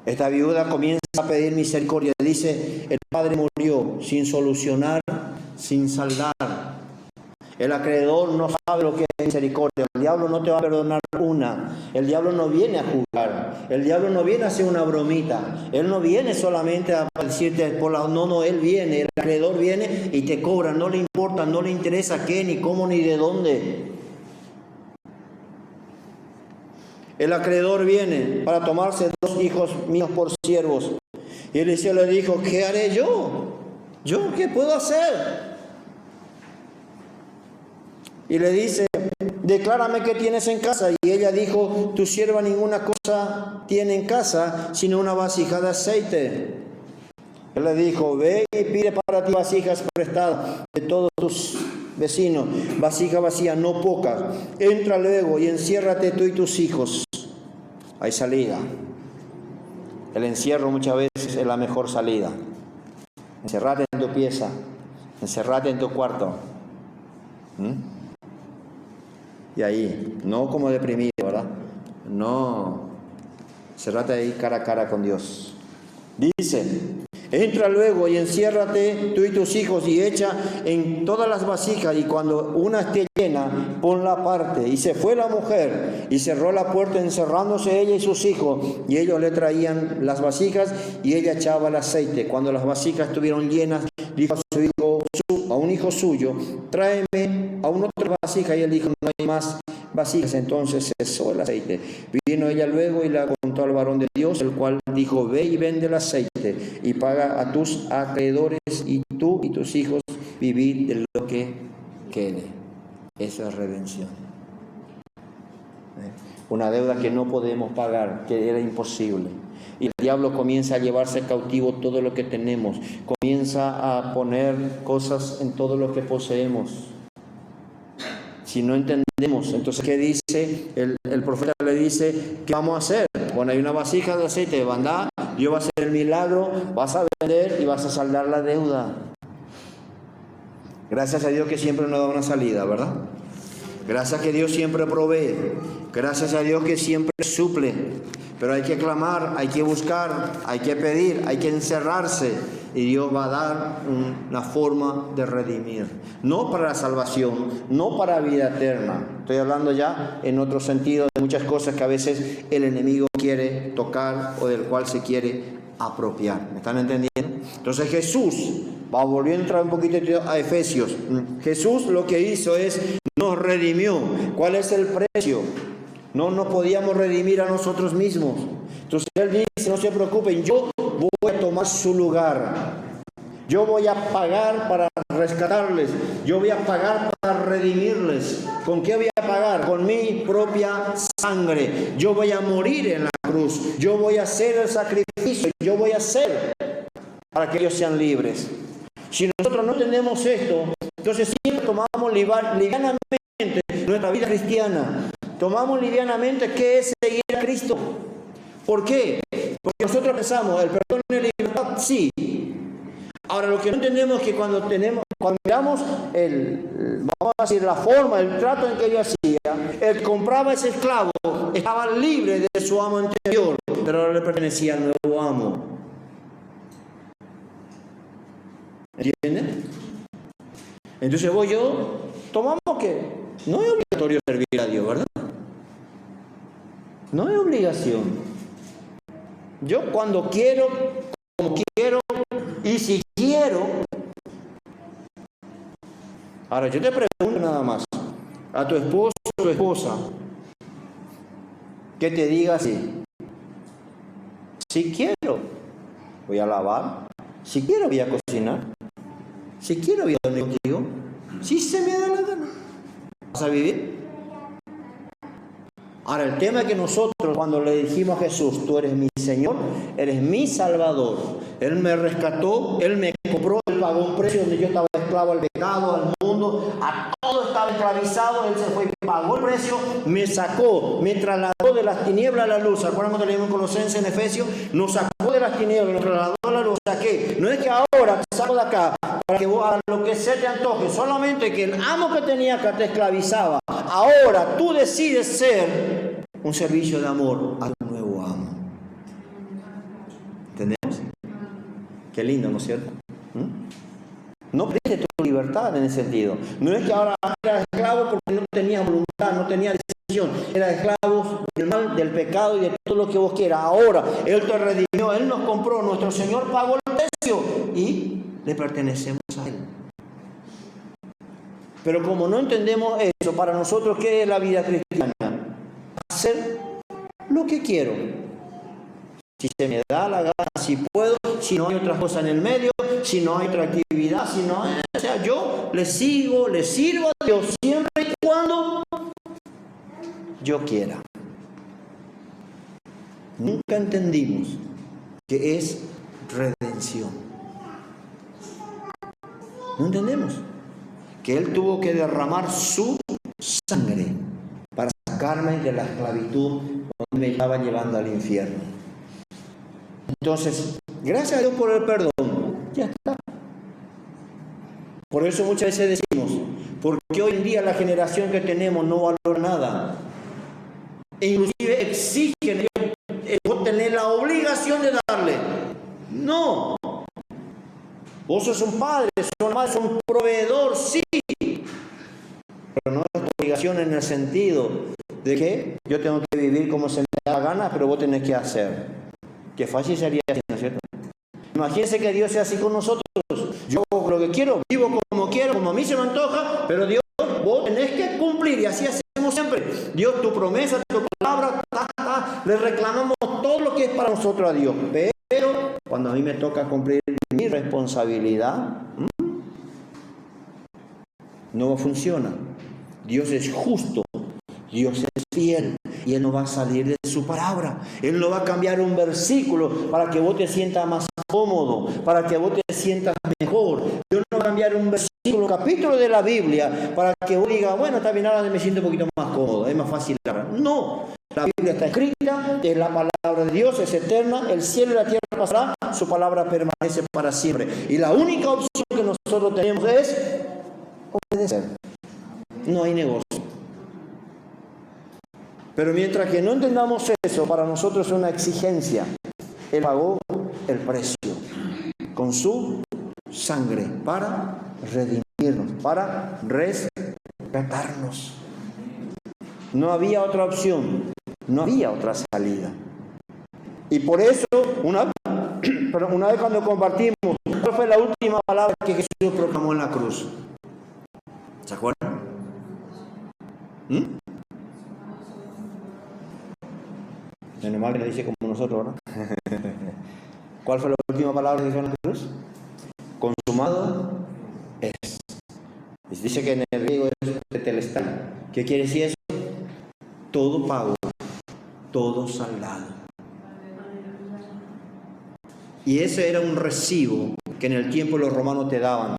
Esta viuda comienza a pedir misericordia. Dice: el padre murió sin solucionar, sin saldar. El acreedor no sabe lo que es misericordia. El diablo no te va a perdonar una. El diablo no viene a jugar. El diablo no viene a hacer una bromita. Él no viene solamente a decirte por la... No, él viene. El acreedor viene y te cobra. No le importa, no le interesa qué, ni cómo, ni de dónde. El acreedor viene para tomarse 2 hijos míos por siervos. Y Eliseo le dijo: ¿qué haré yo? ¿Yo qué puedo hacer? Y le dice: declárame qué tienes en casa. Y ella dijo: tu sierva ninguna cosa tiene en casa, sino una vasija de aceite. Él le dijo: ve y pide para ti vasijas prestadas de todos tus vecinos, vasija vacía, no pocas. Entra luego y enciérrate tú y tus hijos. Hay salida. El encierro muchas veces es la mejor salida. Encerrate en tu pieza, encerrate en tu cuarto. Y ahí, no como deprimido, ¿verdad? No, encerrate ahí cara a cara con Dios. Dice: entra luego y enciérrate tú y tus hijos y echa en todas las vasijas, y cuando una esté llena, ponla aparte. Y se fue la mujer y cerró la puerta, encerrándose ella y sus hijos, y ellos le traían las vasijas y ella echaba el aceite. Cuando las vasijas estuvieron llenas, dijo a su hijo, a un hijo suyo: tráeme a una otra vasija. Y él dijo: no hay más vasijas. Entonces cesó el aceite. Vino ella luego y la contó al varón de Dios, el cual dijo: ve y vende el aceite y paga a tus acreedores, y tú y tus hijos vivid de lo que quede. Esa es redención. Una deuda que no podemos pagar, que era imposible. Y el diablo comienza a llevarse cautivo todo lo que tenemos. Comienza a poner cosas en todo lo que poseemos. Si no entendemos, entonces, ¿qué dice? El profeta le dice: ¿qué vamos a hacer? Bueno, hay una vasija de aceite, anda, Dios va a hacer el milagro, vas a vender y vas a saldar la deuda. Gracias a Dios que siempre nos da una salida, ¿verdad? Gracias a que Dios siempre provee. Gracias a Dios que siempre suple. Pero hay que clamar, hay que buscar, hay que pedir, hay que encerrarse. Y Dios va a dar una forma de redimir. No para la salvación, no para vida eterna. Estoy hablando ya en otro sentido de muchas cosas que a veces el enemigo quiere tocar o del cual se quiere apropiar. ¿Me están entendiendo? Entonces Jesús, volviendo a entrar un poquito a Efesios, Jesús lo que hizo es, nos redimió. ¿Cuál es el precio? No nos podíamos redimir a nosotros mismos. Entonces Él dice, no se preocupen, yo voy a tomar su lugar. Yo voy a pagar para rescatarles. Yo voy a pagar para redimirles. ¿Con qué voy a pagar? Con mi propia sangre. Yo voy a morir en la cruz. Yo voy a hacer el sacrificio. Yo voy a hacer para que ellos sean libres. Si nosotros no entendemos esto, entonces siempre tomamos livianamente nuestra vida cristiana. Tomamos livianamente qué es seguir a Cristo. ¿Por qué? Porque nosotros pensamos, el perdón y la libertad, sí. Ahora, lo que no entendemos es que cuando miramos vamos a decir, la forma, el trato en que yo hacía, el que compraba ese esclavo estaba libre de su amo anterior, pero ahora le pertenecía al nuevo amo. ¿Entienden? Entonces tomamos que no es obligatorio servir a Dios, ¿verdad? No es obligación. Yo cuando quiero, como quiero, y si quiero. Ahora yo te pregunto nada más, a tu esposo o tu esposa, que te diga así: si quiero, voy a lavar; si quiero, voy a cocinar; si quiero, voy a dormir contigo; si se me da la gana. ¿Vas a vivir? Ahora, el tema es que nosotros, cuando le dijimos a Jesús, tú eres mi Señor, eres mi Salvador, Él me rescató, Él me compró, Él pagó un precio donde yo estaba esclavo al pecado, al mundo, a todo estaba esclavizado. Él se fue y pagó el precio, me sacó, me trasladó de las tinieblas a la luz. ¿Se acuerdan cuando leímos en Colosenses, en Efesios? Nos sacó de las tinieblas, nos trasladó a la luz. ¿Qué? No es que ahora te saco de acá para que vos hagas lo que se te antoje, solamente que el amo que tenía acá te esclavizaba. Ahora tú decides ser un servicio de amor a tu nuevo amo. ¿Entendemos? Qué lindo, ¿no es cierto? No perdiste tu libertad en ese sentido. No es que ahora eras esclavo porque no tenías voluntad, no tenías decisión. Eras esclavo del mal, del pecado y de todo lo que vos quieras. Ahora Él te redimió, Él nos compró, nuestro Señor pagó el precio y le pertenecemos a Él. Pero como no entendemos eso, para nosotros, ¿qué es la vida cristiana? Hacer lo que quiero. Si se me da la gana, si puedo, si no hay otra cosa en el medio, si no hay otra actividad, si no, o sea, yo le sirvo a Dios siempre y cuando yo quiera. Nunca entendimos que es redención. No entendemos que Él tuvo que derramar su sangre para sacarme de la esclavitud donde me estaba llevando al infierno. Entonces, gracias a Dios por el perdón, ya está. Por eso muchas veces decimos, porque hoy en día la generación que tenemos no valora nada. E inclusive exigen tener la obligación de darle. No. Vos sos un padre, sos una madre, sos un proveedor, sí. Pero no es obligación en el sentido de que yo tengo que vivir como se me da la gana, pero vos tenés que hacer. Qué fácil sería así, ¿no es cierto? Imagínense que Dios sea así con nosotros. Yo hago lo que quiero, vivo como quiero, como a mí se me antoja, pero Dios, vos tenés que cumplir, y así hacemos siempre. Dios, tu promesa, tu palabra, le reclamamos todo lo que es para nosotros a Dios. Pero cuando a mí me toca cumplir mi responsabilidad, no funciona. Dios es justo, Dios es fiel, y Él no va a salir de su palabra. Él no va a cambiar un versículo para que vos te sientas más cómodo, para que vos te sientas mejor. Dios no va a cambiar un versículo, un capítulo de la Biblia para que vos digas, bueno, está bien, ahora me siento un poquito más cómodo, es más fácil hablar. No, la Biblia está escrita, es la palabra de Dios, es eterna, el cielo y la tierra pasará, su palabra permanece para siempre. Y la única opción que nosotros tenemos es obedecer. No hay negocio. Pero mientras que no entendamos eso, para nosotros es una exigencia. Él pagó el precio con su sangre para redimirnos, para rescatarnos. No había otra opción, no había otra salida. Y por eso, una vez cuando compartimos ¿cuál fue la última palabra que Jesús proclamó en la cruz? ¿Se acuerdan? Menos mal que lo dice como nosotros, ¿no? ¿Cuál fue la última palabra que dijo en la cruz? Consumado es. Dice que en el griego es tetelestai. ¿Qué quiere decir eso? Todo pago, todo saldado. Y ese era un recibo que en el tiempo los romanos te daban.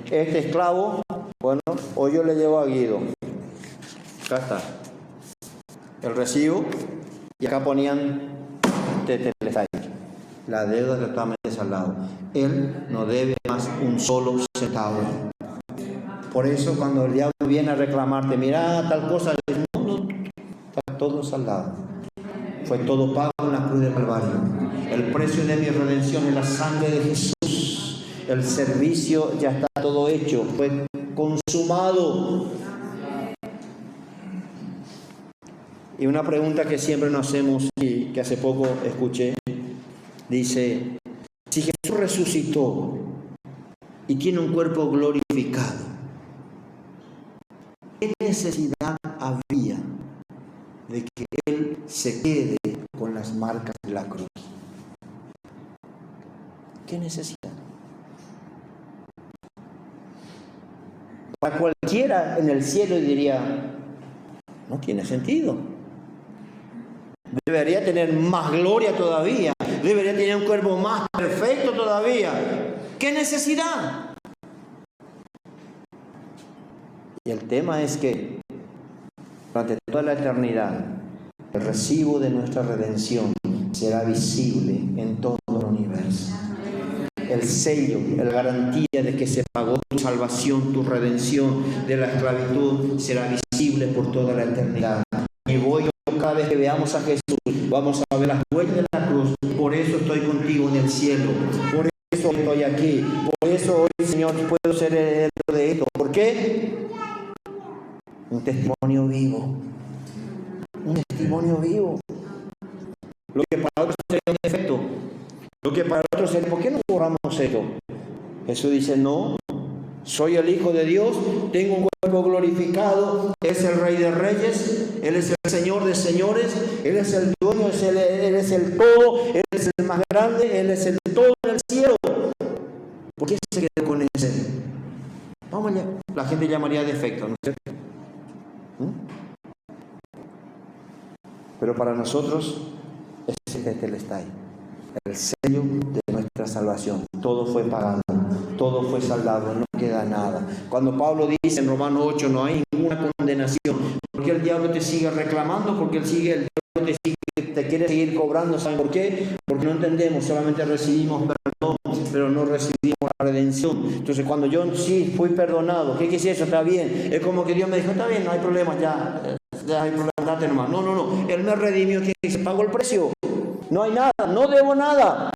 Este esclavo, bueno, hoy yo le llevo a Guido. Acá está. El recibo. Y acá ponían tetelestai. La deuda totalmente saldada. Él no debe más un solo centavo. Por eso cuando el diablo viene a reclamarte, mira tal cosa, no, está todo saldado. Fue todo pago en la cruz del Calvario. El precio de mi redención es la sangre de Jesús. El servicio ya está todo hecho, fue consumado. Y una pregunta que siempre nos hacemos y que hace poco escuché, dice, si Jesús resucitó y tiene un cuerpo glorificado, ¿qué necesidad había de que Él se quede con las marcas de la cruz? ¿Qué necesidad? Para cualquiera en el cielo diría, no tiene sentido. Debería tener más gloria todavía. Debería tener un cuerpo más perfecto todavía. ¿Qué necesidad? Y el tema es que durante toda la eternidad el recibo de nuestra redención será visible en todo el universo. El sello, la garantía de que se pagó tu salvación, tu redención de la esclavitud será visible por toda la eternidad. Y cada vez que veamos a Jesús, vamos a ver las huellas de la cruz. Por eso estoy contigo en el cielo. Por eso estoy aquí. Por eso hoy, Señor, puedo ser heredero de esto. ¿Por qué? Un testimonio vivo. Un testimonio vivo. Lo que para otros sería un defecto. Lo que para otros sería, ¿por qué no borramos esto? Jesús dice, no. Soy el Hijo de Dios, tengo un cuerpo glorificado, es el Rey de Reyes, Él es el Señor de Señores, Él es el dueño, Él es el todo, Él es el más grande, Él es el todo en el cielo. ¿Por qué se queda con ese? Vamos allá. La gente llamaría defecto, ¿no es cierto? Pero para nosotros es el tetelestai, el sello de nuestra salvación. Todo fue pagado. Todo fue saldado, no queda nada. Cuando Pablo dice en Romanos 8, no hay ninguna condenación, porque el diablo te sigue reclamando, porque el diablo te quiere seguir cobrando. ¿Saben por qué? Porque no entendemos, solamente recibimos perdón, pero no recibimos la redención. Entonces cuando yo sí fui perdonado, ¿qué es eso? Está bien. Es como que Dios me dijo, está bien, no hay problema, ya hay problema, date nomás. No. Él me redimió, que se pagó el precio. No hay nada, no debo nada.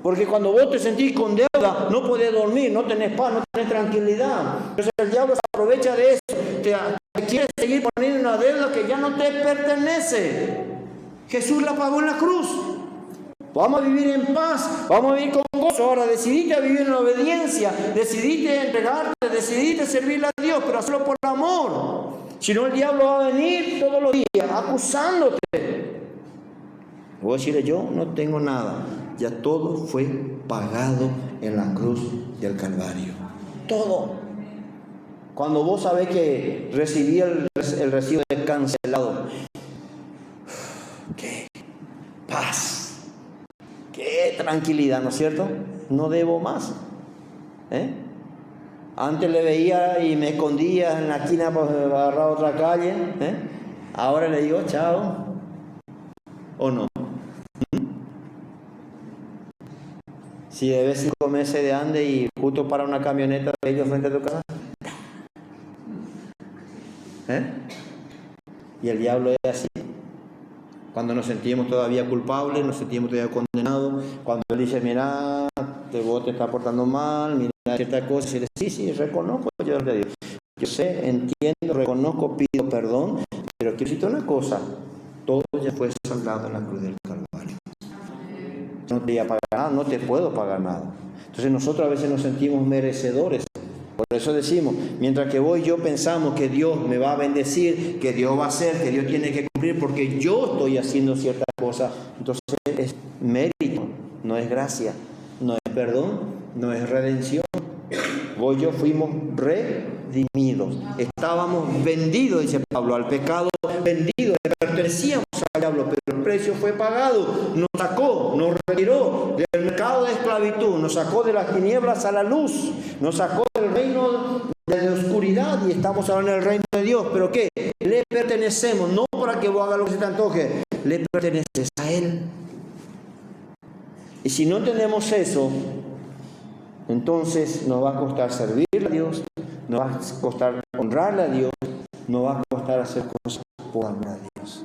Porque cuando vos te sentís con deuda, no podés dormir, no tenés paz, no tenés tranquilidad. Entonces el diablo se aprovecha de eso. Te quiere seguir poniendo una deuda que ya no te pertenece. Jesús la pagó en la cruz. Vamos a vivir en paz, vamos a vivir con gozo. Ahora decidiste a vivir en obediencia, decidiste entregarte, decidiste servirle a Dios, pero hacerlo por amor. Si no, el diablo va a venir todos los días acusándote. Voy a decirle, yo no tengo nada. Ya todo fue pagado en la cruz del Calvario. Todo. Cuando vos sabés que recibí el recibo de cancelado, qué paz, qué tranquilidad, ¿no es cierto? No debo más. Antes le veía y me escondía en la esquina para agarrar otra calle. Ahora le digo, chao. ¿O no? Si debes 5 meses de ande y justo para una camioneta de ellos frente a tu casa. Y el diablo es así. Cuando nos sentimos todavía culpables, nos sentimos todavía condenados, cuando él dice, mira, vos te estás portando mal, mira ciertas cosas, y dice, sí, reconozco, yo te digo. Yo sé, entiendo, reconozco, pido perdón, pero quiero decirte una cosa, todo ya fue saldado en la cruz del Calvario. no te voy a pagar nada, no te puedo pagar nada. Entonces nosotros a veces nos sentimos merecedores. Por eso decimos, mientras que vos y yo pensamos que Dios me va a bendecir, que Dios va a hacer, que Dios tiene que cumplir porque yo estoy haciendo ciertas cosas, entonces es mérito, no es gracia, no es perdón, no es redención. Vos y yo fuimos redimidos, estábamos vendidos, dice Pablo, al pecado, vendidos, le pertenecíamos al diablo, pero el precio fue pagado, nos sacó, nos retiró del mercado de esclavitud, nos sacó de las tinieblas a la luz, nos sacó del reino de la oscuridad y estamos ahora en el reino de Dios. ¿Pero qué? Le pertenecemos, no para que vos hagas lo que se te antoje, le perteneces a Él. Y si no tenemos eso, entonces nos va a costar servirle a Dios, nos va a costar honrarle a Dios, nos va a costar hacer cosas por amor a Dios.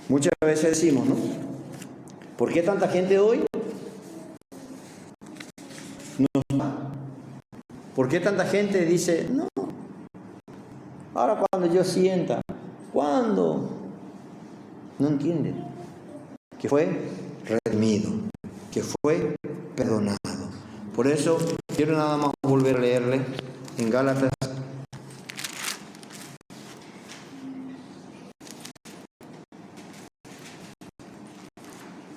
Muchas veces decimos, ¿no? ¿Por qué tanta gente hoy no va? ¿Por qué tanta gente dice, no? Ahora cuando yo sienta, ¿cuándo? No entiende que fue redimido, que fue perdonado. Por eso quiero nada más volver a leerle en Gálatas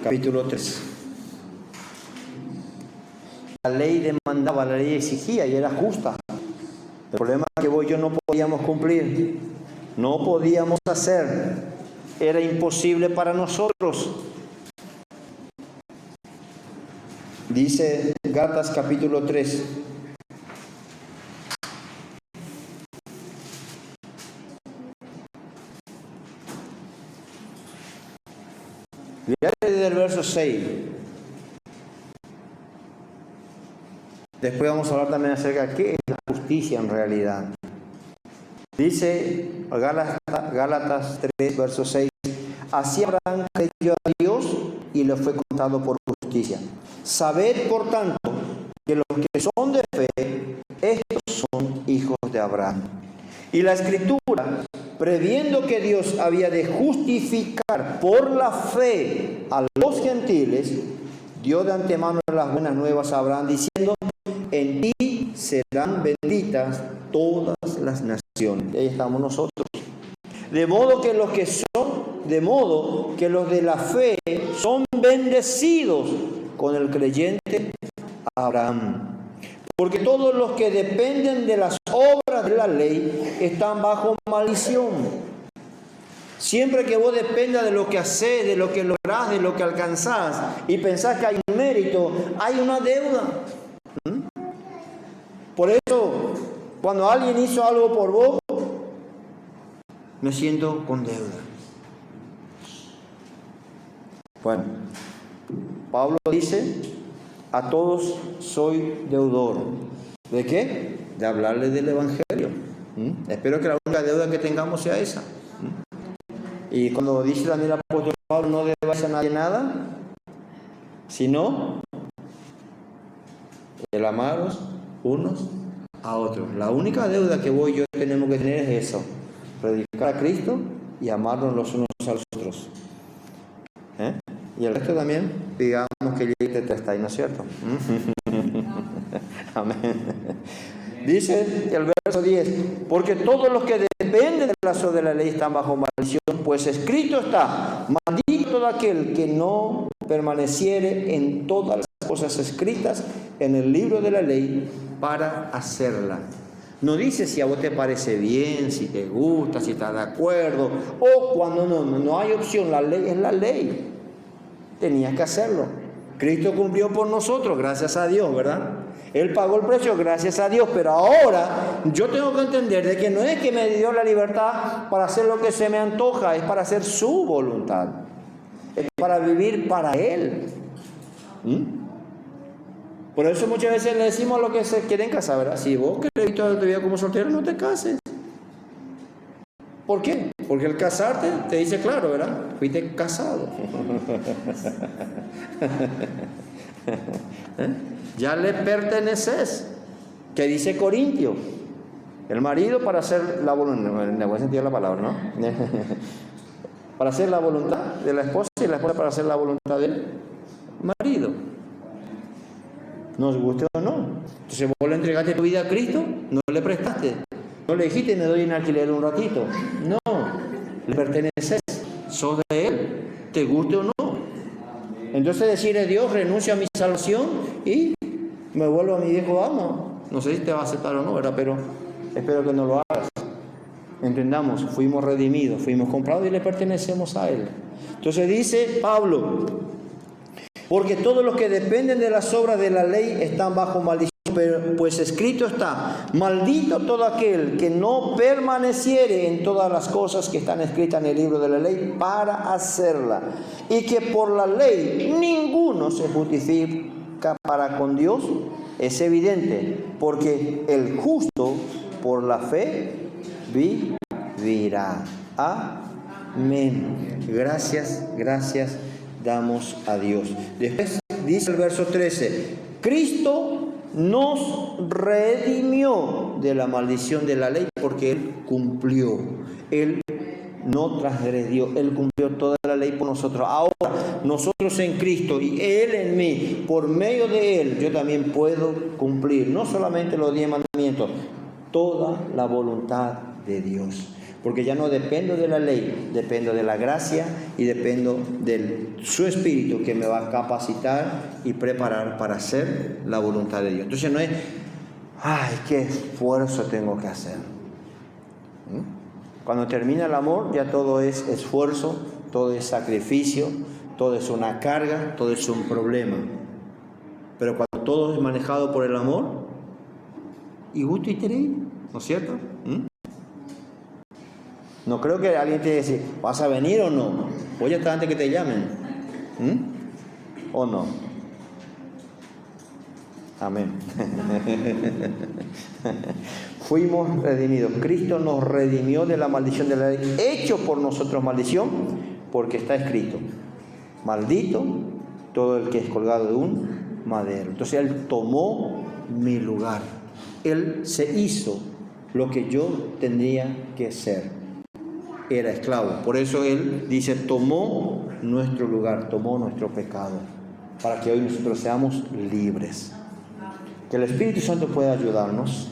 capítulo 3. La ley demandaba, la ley exigía y era justa. El problema es que vos y yo no podíamos cumplir, no podíamos hacer, era imposible para nosotros. Dice Gálatas capítulo 3. Desde el verso 6. Después vamos a hablar también acerca de qué es la justicia en realidad. Dice Gálatas 3, verso 6. Así Abraham creyó a Dios y le fue contado por justicia. Sabed, por tanto, que los que son de fe, estos son hijos de Abraham. Y la Escritura, previendo que Dios había de justificar por la fe a los gentiles, dio de antemano las buenas nuevas a Abraham, diciendo, en ti serán benditas todas las naciones. Y ahí estamos nosotros. De modo que los de la fe son bendecidos con el creyente Abraham. Porque todos los que dependen de las obras de la ley están bajo maldición. Siempre que vos dependas de lo que haces, de lo que lográs, de lo que alcanzás y pensás que hay mérito, hay una deuda. Por eso, cuando alguien hizo algo por vos, me siento con deuda. Bueno, Pablo dice, a todos soy deudor. ¿De qué? De hablarles del Evangelio. Espero que la única deuda que tengamos sea esa. Y cuando dice también el apóstol Pablo, no debáis a nadie nada, sino el amaros unos a otros. La única deuda que vos y yo tenemos que tener es eso: predicar a Cristo y amarnos los unos a los otros. Y el resto también, digamos que llegue hasta ahí, ¿no es cierto? Amén. Dice el verso 10, porque todos los que dependen del lazo de la ley están bajo maldición, pues escrito está, maldito todo aquel que no permaneciere en todas las cosas escritas en el libro de la ley para hacerla. No dice si a vos te parece bien, si te gusta, si estás de acuerdo, o cuando no hay opción, la ley es la ley. Tenías que hacerlo. Cristo cumplió por nosotros, gracias a Dios, ¿verdad? Él pagó el precio, gracias a Dios, pero ahora yo tengo que entender de que no es que me dio la libertad para hacer lo que se me antoja, es para hacer su voluntad, es para vivir para Él. Por eso muchas veces le decimos a los que se quieren casar, ¿verdad? Si vos querés vivir toda tu vida como soltero, no te cases. ¿Por qué? Porque el casarte te dice claro, ¿verdad? Fuiste casado. Ya le perteneces. ¿Qué dice Corintio? El marido para hacer la voluntad, en el buen sentido de la palabra, ¿no? para hacer la voluntad de la esposa y la esposa para hacer la voluntad del marido. Nos guste o no. Entonces vos le entregaste tu vida a Cristo, no le prestaste. No le dijiste, me doy en alquiler un ratito. No, le perteneces, sos de Él, te guste o no. Entonces decirle, Dios, renuncio a mi salvación y me vuelvo a mi viejo amo. No sé si te va a aceptar o no, ¿verdad? Pero espero que no lo hagas. Entendamos, fuimos redimidos, fuimos comprados y le pertenecemos a Él. Entonces dice Pablo, porque todos los que dependen de las obras de la ley están bajo maldición, pues escrito está, maldito todo aquel que no permaneciere en todas las cosas que están escritas en el libro de la ley para hacerla, y que por la ley ninguno se justifica para con Dios. Es evidente, porque el justo por la fe vivirá. Amén. Gracias damos a Dios. Después dice el verso 13, Cristo nos redimió de la maldición de la ley porque Él cumplió. Él no transgredió, Él cumplió toda la ley por nosotros. Ahora, nosotros en Cristo y Él en mí, por medio de Él, yo también puedo cumplir, no solamente los 10 mandamientos, toda la voluntad de Dios. Porque ya no dependo de la ley, dependo de la gracia y dependo de su Espíritu que me va a capacitar y preparar para hacer la voluntad de Dios. Entonces no es, ay, qué esfuerzo tengo que hacer. Cuando termina el amor ya todo es esfuerzo, todo es sacrificio, todo es una carga, todo es un problema. Pero cuando todo es manejado por el amor, y gusto y teréis, ¿no es cierto? No creo que alguien te diga, ¿vas a venir o no? Voy a estar antes que te llamen. ¿O no? Amén. Fuimos redimidos. Cristo nos redimió de la maldición de la ley, hecho por nosotros maldición, porque está escrito, maldito todo el que es colgado de un madero. Entonces Él tomó mi lugar. Él se hizo lo que yo tendría que ser. Era esclavo. Por eso Él dice, tomó nuestro lugar, tomó nuestro pecado, para que hoy nosotros seamos libres. Que el Espíritu Santo pueda ayudarnos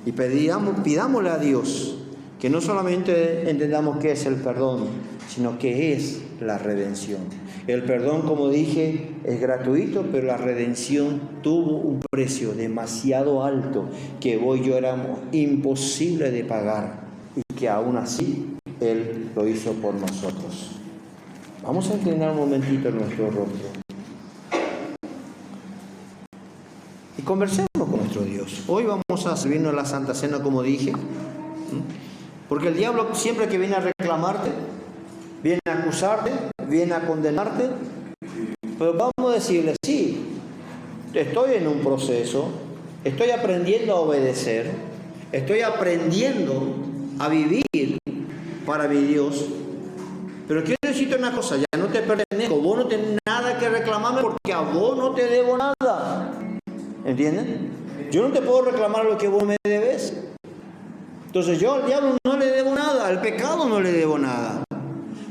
y pidámosle a Dios que no solamente entendamos qué es el perdón, sino qué es la redención. El perdón, como dije, es gratuito, pero la redención tuvo un precio demasiado alto que hoy yo era imposible de pagar y que aún así Él lo hizo por nosotros. Vamos a inclinar un momentito nuestro rostro y conversemos con nuestro Dios. Hoy vamos a servirnos la Santa Cena, como dije, porque el diablo siempre que viene a reclamarte, viene a acusarte, viene a condenarte, pero vamos a decirle, sí, estoy en un proceso, estoy aprendiendo a obedecer, estoy aprendiendo a vivir para mi Dios, pero quiero decirte una cosa, ya no te pertenezco, vos no tenés nada que reclamarme porque a vos no te debo nada. ¿Entienden? Yo no te puedo reclamar lo que vos me debes. Entonces yo al diablo no le debo nada, al pecado no le debo nada.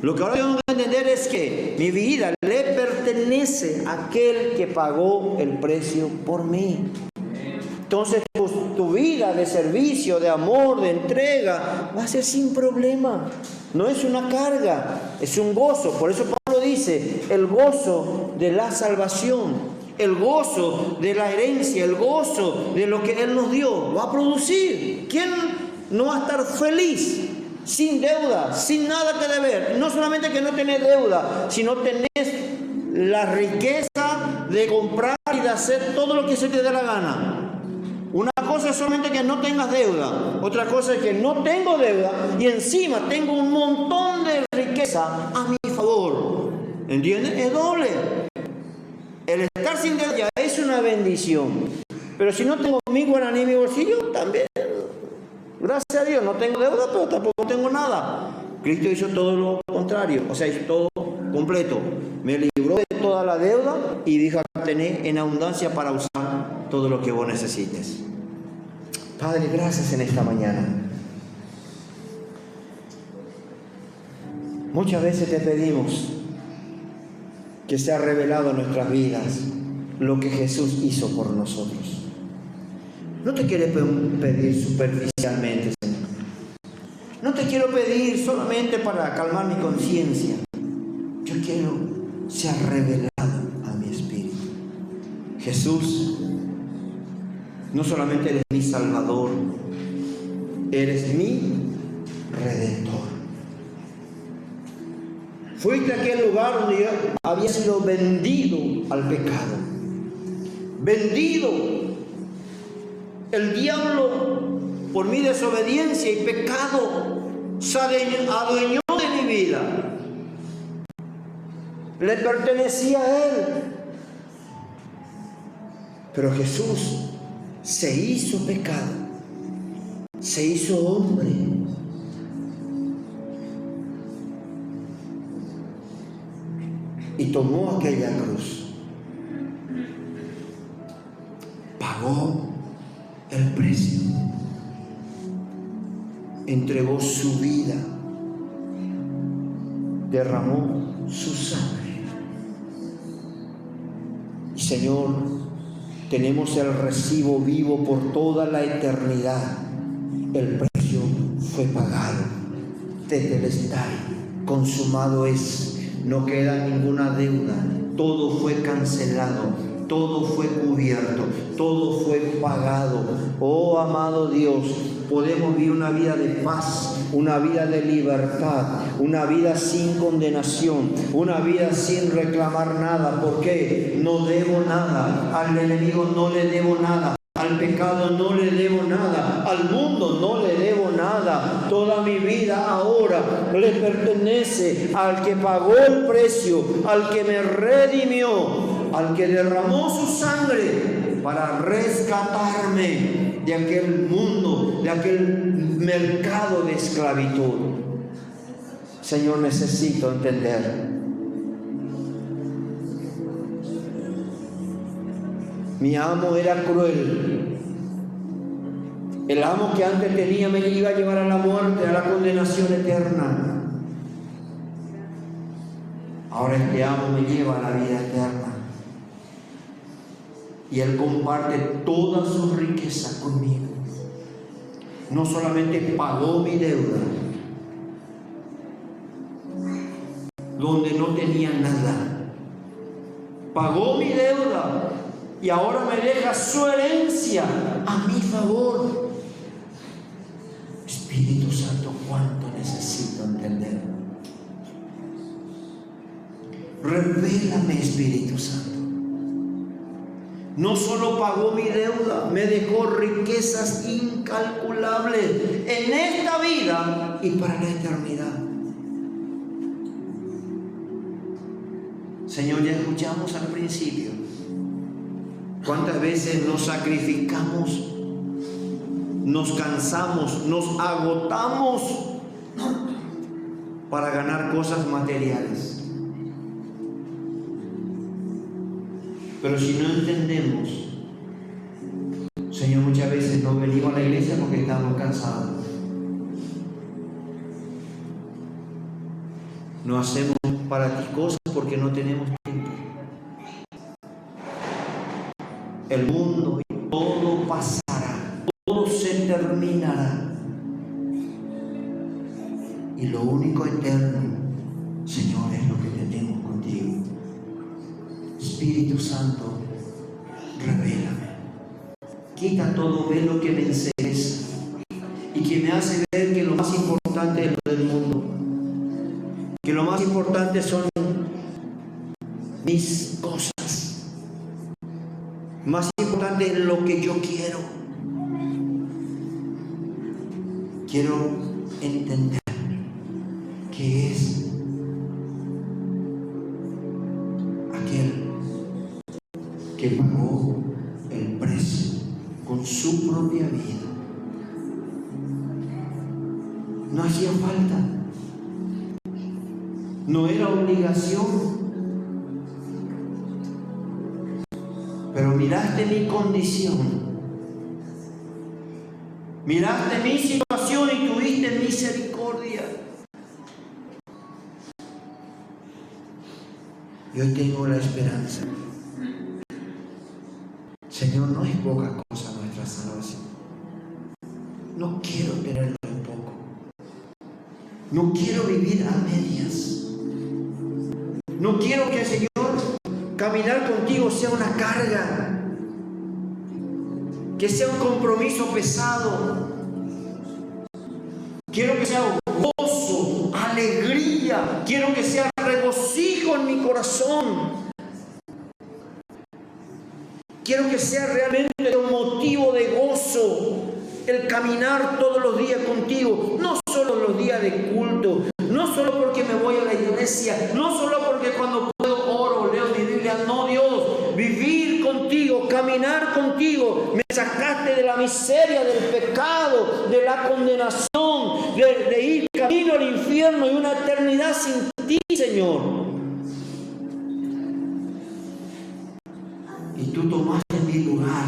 Lo que ahora tengo que entender es que mi vida le pertenece a aquel que pagó el precio por mí. Entonces tu vida de servicio, de amor, de entrega, va a ser sin problema. No es una carga, es un gozo. Por eso Pablo dice, el gozo de la salvación, el gozo de la herencia, el gozo de lo que Él nos dio, va a producir. ¿Quién no va a estar feliz, sin deuda, sin nada que deber? No solamente que no tenés deuda, sino tenés la riqueza de comprar y de hacer todo lo que se te dé la gana. Una cosa es solamente que no tengas deuda, otra cosa es que no tengo deuda y encima tengo un montón de riqueza a mi favor. ¿Entiendes? Es doble. El estar sin deuda ya es una bendición, pero si no tengo mi guaraní en mi bolsillo, también, gracias a Dios, no tengo deuda, pero tampoco tengo nada. Cristo hizo todo lo contrario, o sea, hizo todo completo. Me libró de toda la deuda y dijo, tenés en abundancia para usar todo lo que vos necesites. Padre, gracias en esta mañana. Muchas veces te pedimos que sea revelado en nuestras vidas lo que Jesús hizo por nosotros. No te quiero pedir superficialmente, Señor. No te quiero pedir solamente para calmar mi conciencia. Yo quiero sea revelado a mi espíritu. Jesús, no solamente eres mi Salvador, eres mi Redentor. Fuiste a aquel lugar donde yo había sido vendido al pecado. Vendido. El diablo, por mi desobediencia y pecado, se adueñó de mi vida. Le pertenecía a Él. Pero Jesús se hizo pecado. Se hizo hombre. Y tomó aquella cruz. Pagó el precio. Entregó su vida. Derramó su sangre. Y Señor, tenemos el recibo vivo por toda la eternidad. El precio fue pagado. Tetelestai, consumado es. No queda ninguna deuda, todo fue cancelado, todo fue cubierto, todo fue pagado. Oh amado Dios, podemos vivir una vida de paz, una vida de libertad, una vida sin condenación, una vida sin reclamar nada. ¿Por qué? No debo nada, al enemigo no le debo nada. Al pecado no le debo nada, al mundo no le debo nada. Toda mi vida ahora le pertenece al que pagó el precio, al que me redimió, al que derramó su sangre para rescatarme de aquel mundo, de aquel mercado de esclavitud. Señor, necesito entender. Mi amo era cruel. El amo que antes tenía me iba a llevar a la muerte, a la condenación eterna. Ahora este amo me lleva a la vida eterna. Y Él comparte toda su riqueza conmigo. No solamente pagó mi deuda, donde no tenía nada. Pagó mi deuda. Y ahora me deja su herencia a mi favor. Espíritu Santo, cuánto necesito entender. Revélame, Espíritu Santo. No solo pagó mi deuda, me dejó riquezas incalculables en esta vida y para la eternidad. Señor, ya escuchamos al principio. ¿Cuántas veces nos sacrificamos, nos cansamos, nos agotamos para ganar cosas materiales? Pero si no entendemos, Señor, muchas veces no venimos a la iglesia porque estamos cansados. No hacemos para ti cosas porque no tenemos tiempo. El mundo y todo pasará, todo se terminará. Y lo único eterno, Señor, es lo que tenemos contigo. Espíritu Santo, revélame. Quita todo velo que me enceguece y que me hace ver que lo más importante es lo del mundo. Que lo más importante son mis cosas. Más importante es lo que yo quiero. Quiero entender que es aquel que pagó el precio con su propia vida. No hacía falta. No era obligación. Pero miraste mi condición, miraste mi situación y tuviste misericordia. Y hoy tengo la esperanza. Señor, no es poca cosa nuestra salvación. No quiero tenerlo en poco. No quiero vivir a medias. No quiero que, Señor, caminar contigo sea una carga, que sea un compromiso pesado. Quiero que sea gozo, alegría. Quiero que sea regocijo en mi corazón. Quiero que sea realmente un motivo de gozo el caminar todos los días contigo. No solo los días de culto, no solo porque me voy a la iglesia, no solo porque cuando puedo oro, leo mi Biblia. No, Dios, vivir contigo, caminar contigo. Me sacaste de la miseria, del pecado, de la condenación, de ir camino al infierno y una eternidad sin ti, Señor. Y tú tomaste mi lugar.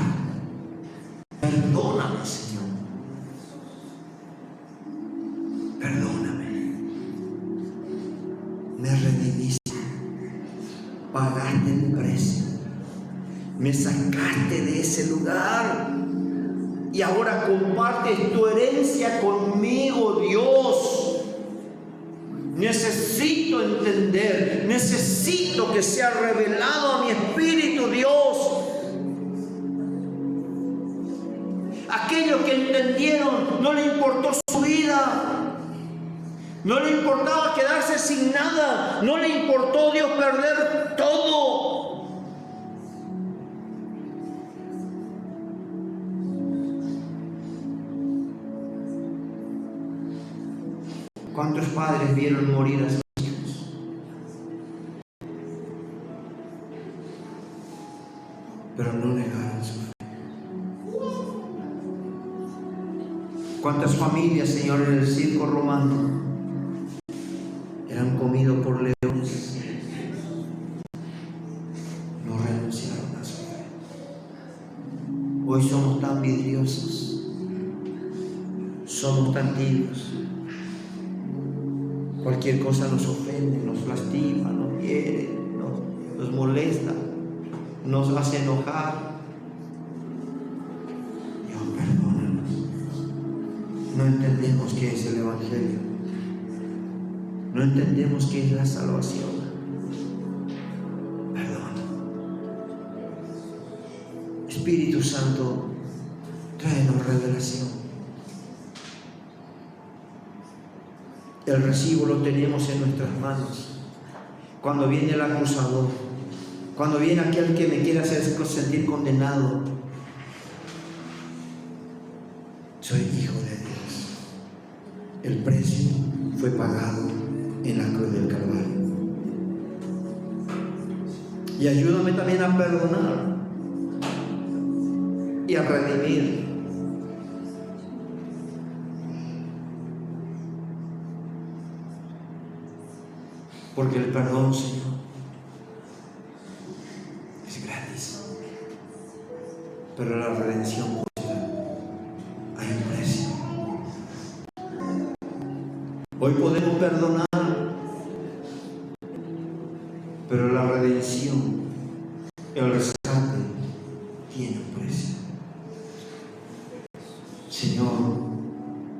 Perdóname, Señor. Perdóname. Me redimiste. Pagaste el precio. Me sacaste de ese lugar. Y ahora compartes tu herencia conmigo, Dios. Necesito entender, necesito que sea revelado a mi espíritu, Dios. Aquellos que entendieron, no le importó su vida, no le importaba quedarse sin nada, no le importó, Dios, perder todo. ¿Cuántos padres vieron morir a sus hijos? Pero no negaron su fe. ¿Cuántas familias, Señor, en el circo romano eran comidos por leones? No renunciaron a su fe. Hoy somos tan vidriosos, somos tan tibios. Cualquier cosa nos ofende, nos lastima, nos hiere, nos molesta, nos hace enojar. Dios, perdónanos. No entendemos qué es el Evangelio. No entendemos qué es la salvación. Perdona. Espíritu Santo, tráenos revelación. El recibo lo tenemos en nuestras manos. Cuando viene el acusador, cuando viene aquel que me quiere hacer sentir condenado, soy hijo de Dios. El precio fue pagado en la cruz del Calvario. Y ayúdame también a perdonar y a redimir. Porque el perdón, Señor, es gratis. Pero la redención cuesta. Hay un precio. Hoy podemos perdonar, pero la redención, el rescate, tiene un precio. Señor,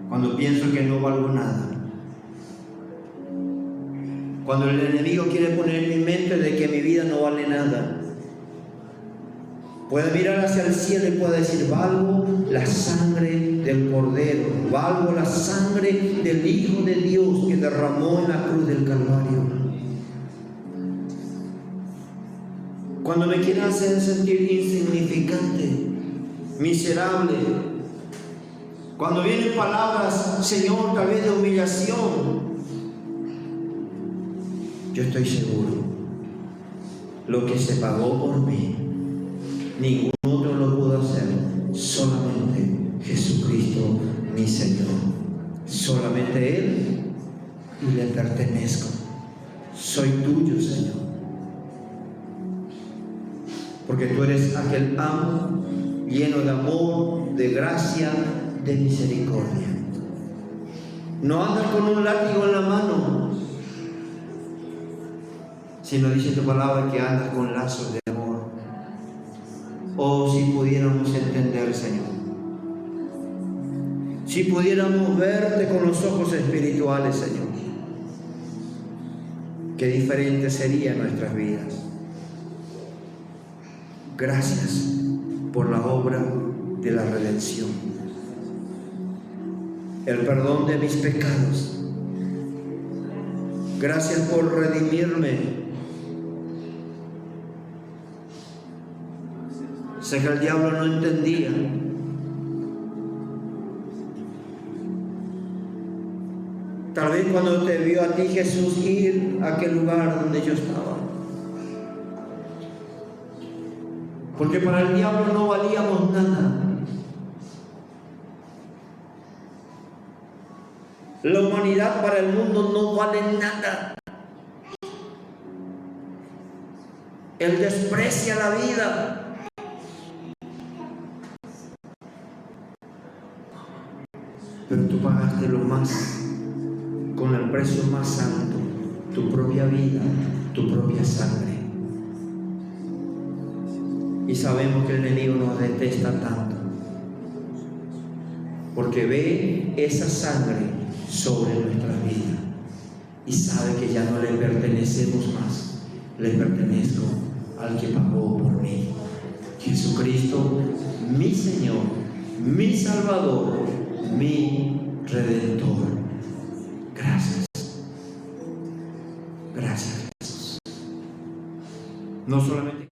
cuando pienso que no valgo nada, cuando el enemigo quiere poner en mi mente de que mi vida no vale nada, puede mirar hacia el cielo y puede decir: valgo la sangre del Cordero, valgo la sangre del Hijo de Dios que derramó en la cruz del Calvario. Cuando me quieran hacer sentir insignificante, miserable, cuando vienen palabras, Señor, tal vez de humillación, yo estoy seguro, lo que se pagó por mí, ningún otro lo pudo hacer, solamente Jesucristo, mi Señor. Solamente Él, y le pertenezco. Soy tuyo, Señor. Porque tú eres aquel amo lleno de amor, de gracia, de misericordia. No andas con un látigo en la mano, sino dice tu palabra que andas con lazos de amor. Oh, si pudiéramos entender, Señor, si pudiéramos verte con los ojos espirituales, Señor, qué diferente serían nuestras vidas. Gracias por la obra de la redención, el perdón de mis pecados. Gracias por redimirme. Sé que el diablo no entendía. Tal vez cuando te vio a ti, Jesús, ir a aquel lugar donde yo estaba. Porque para el diablo no valíamos nada. La humanidad para el mundo no vale nada. Él desprecia la vida. Pero tú pagaste lo más, con el precio más alto, tu propia vida, tu propia sangre. Y sabemos que el enemigo nos detesta tanto, porque ve esa sangre sobre nuestra vida y sabe que ya no le pertenecemos más, le pertenezco al que pagó por mí, Jesucristo, mi Señor, mi Salvador, mi Redentor. Gracias, gracias, Jesús. No solamente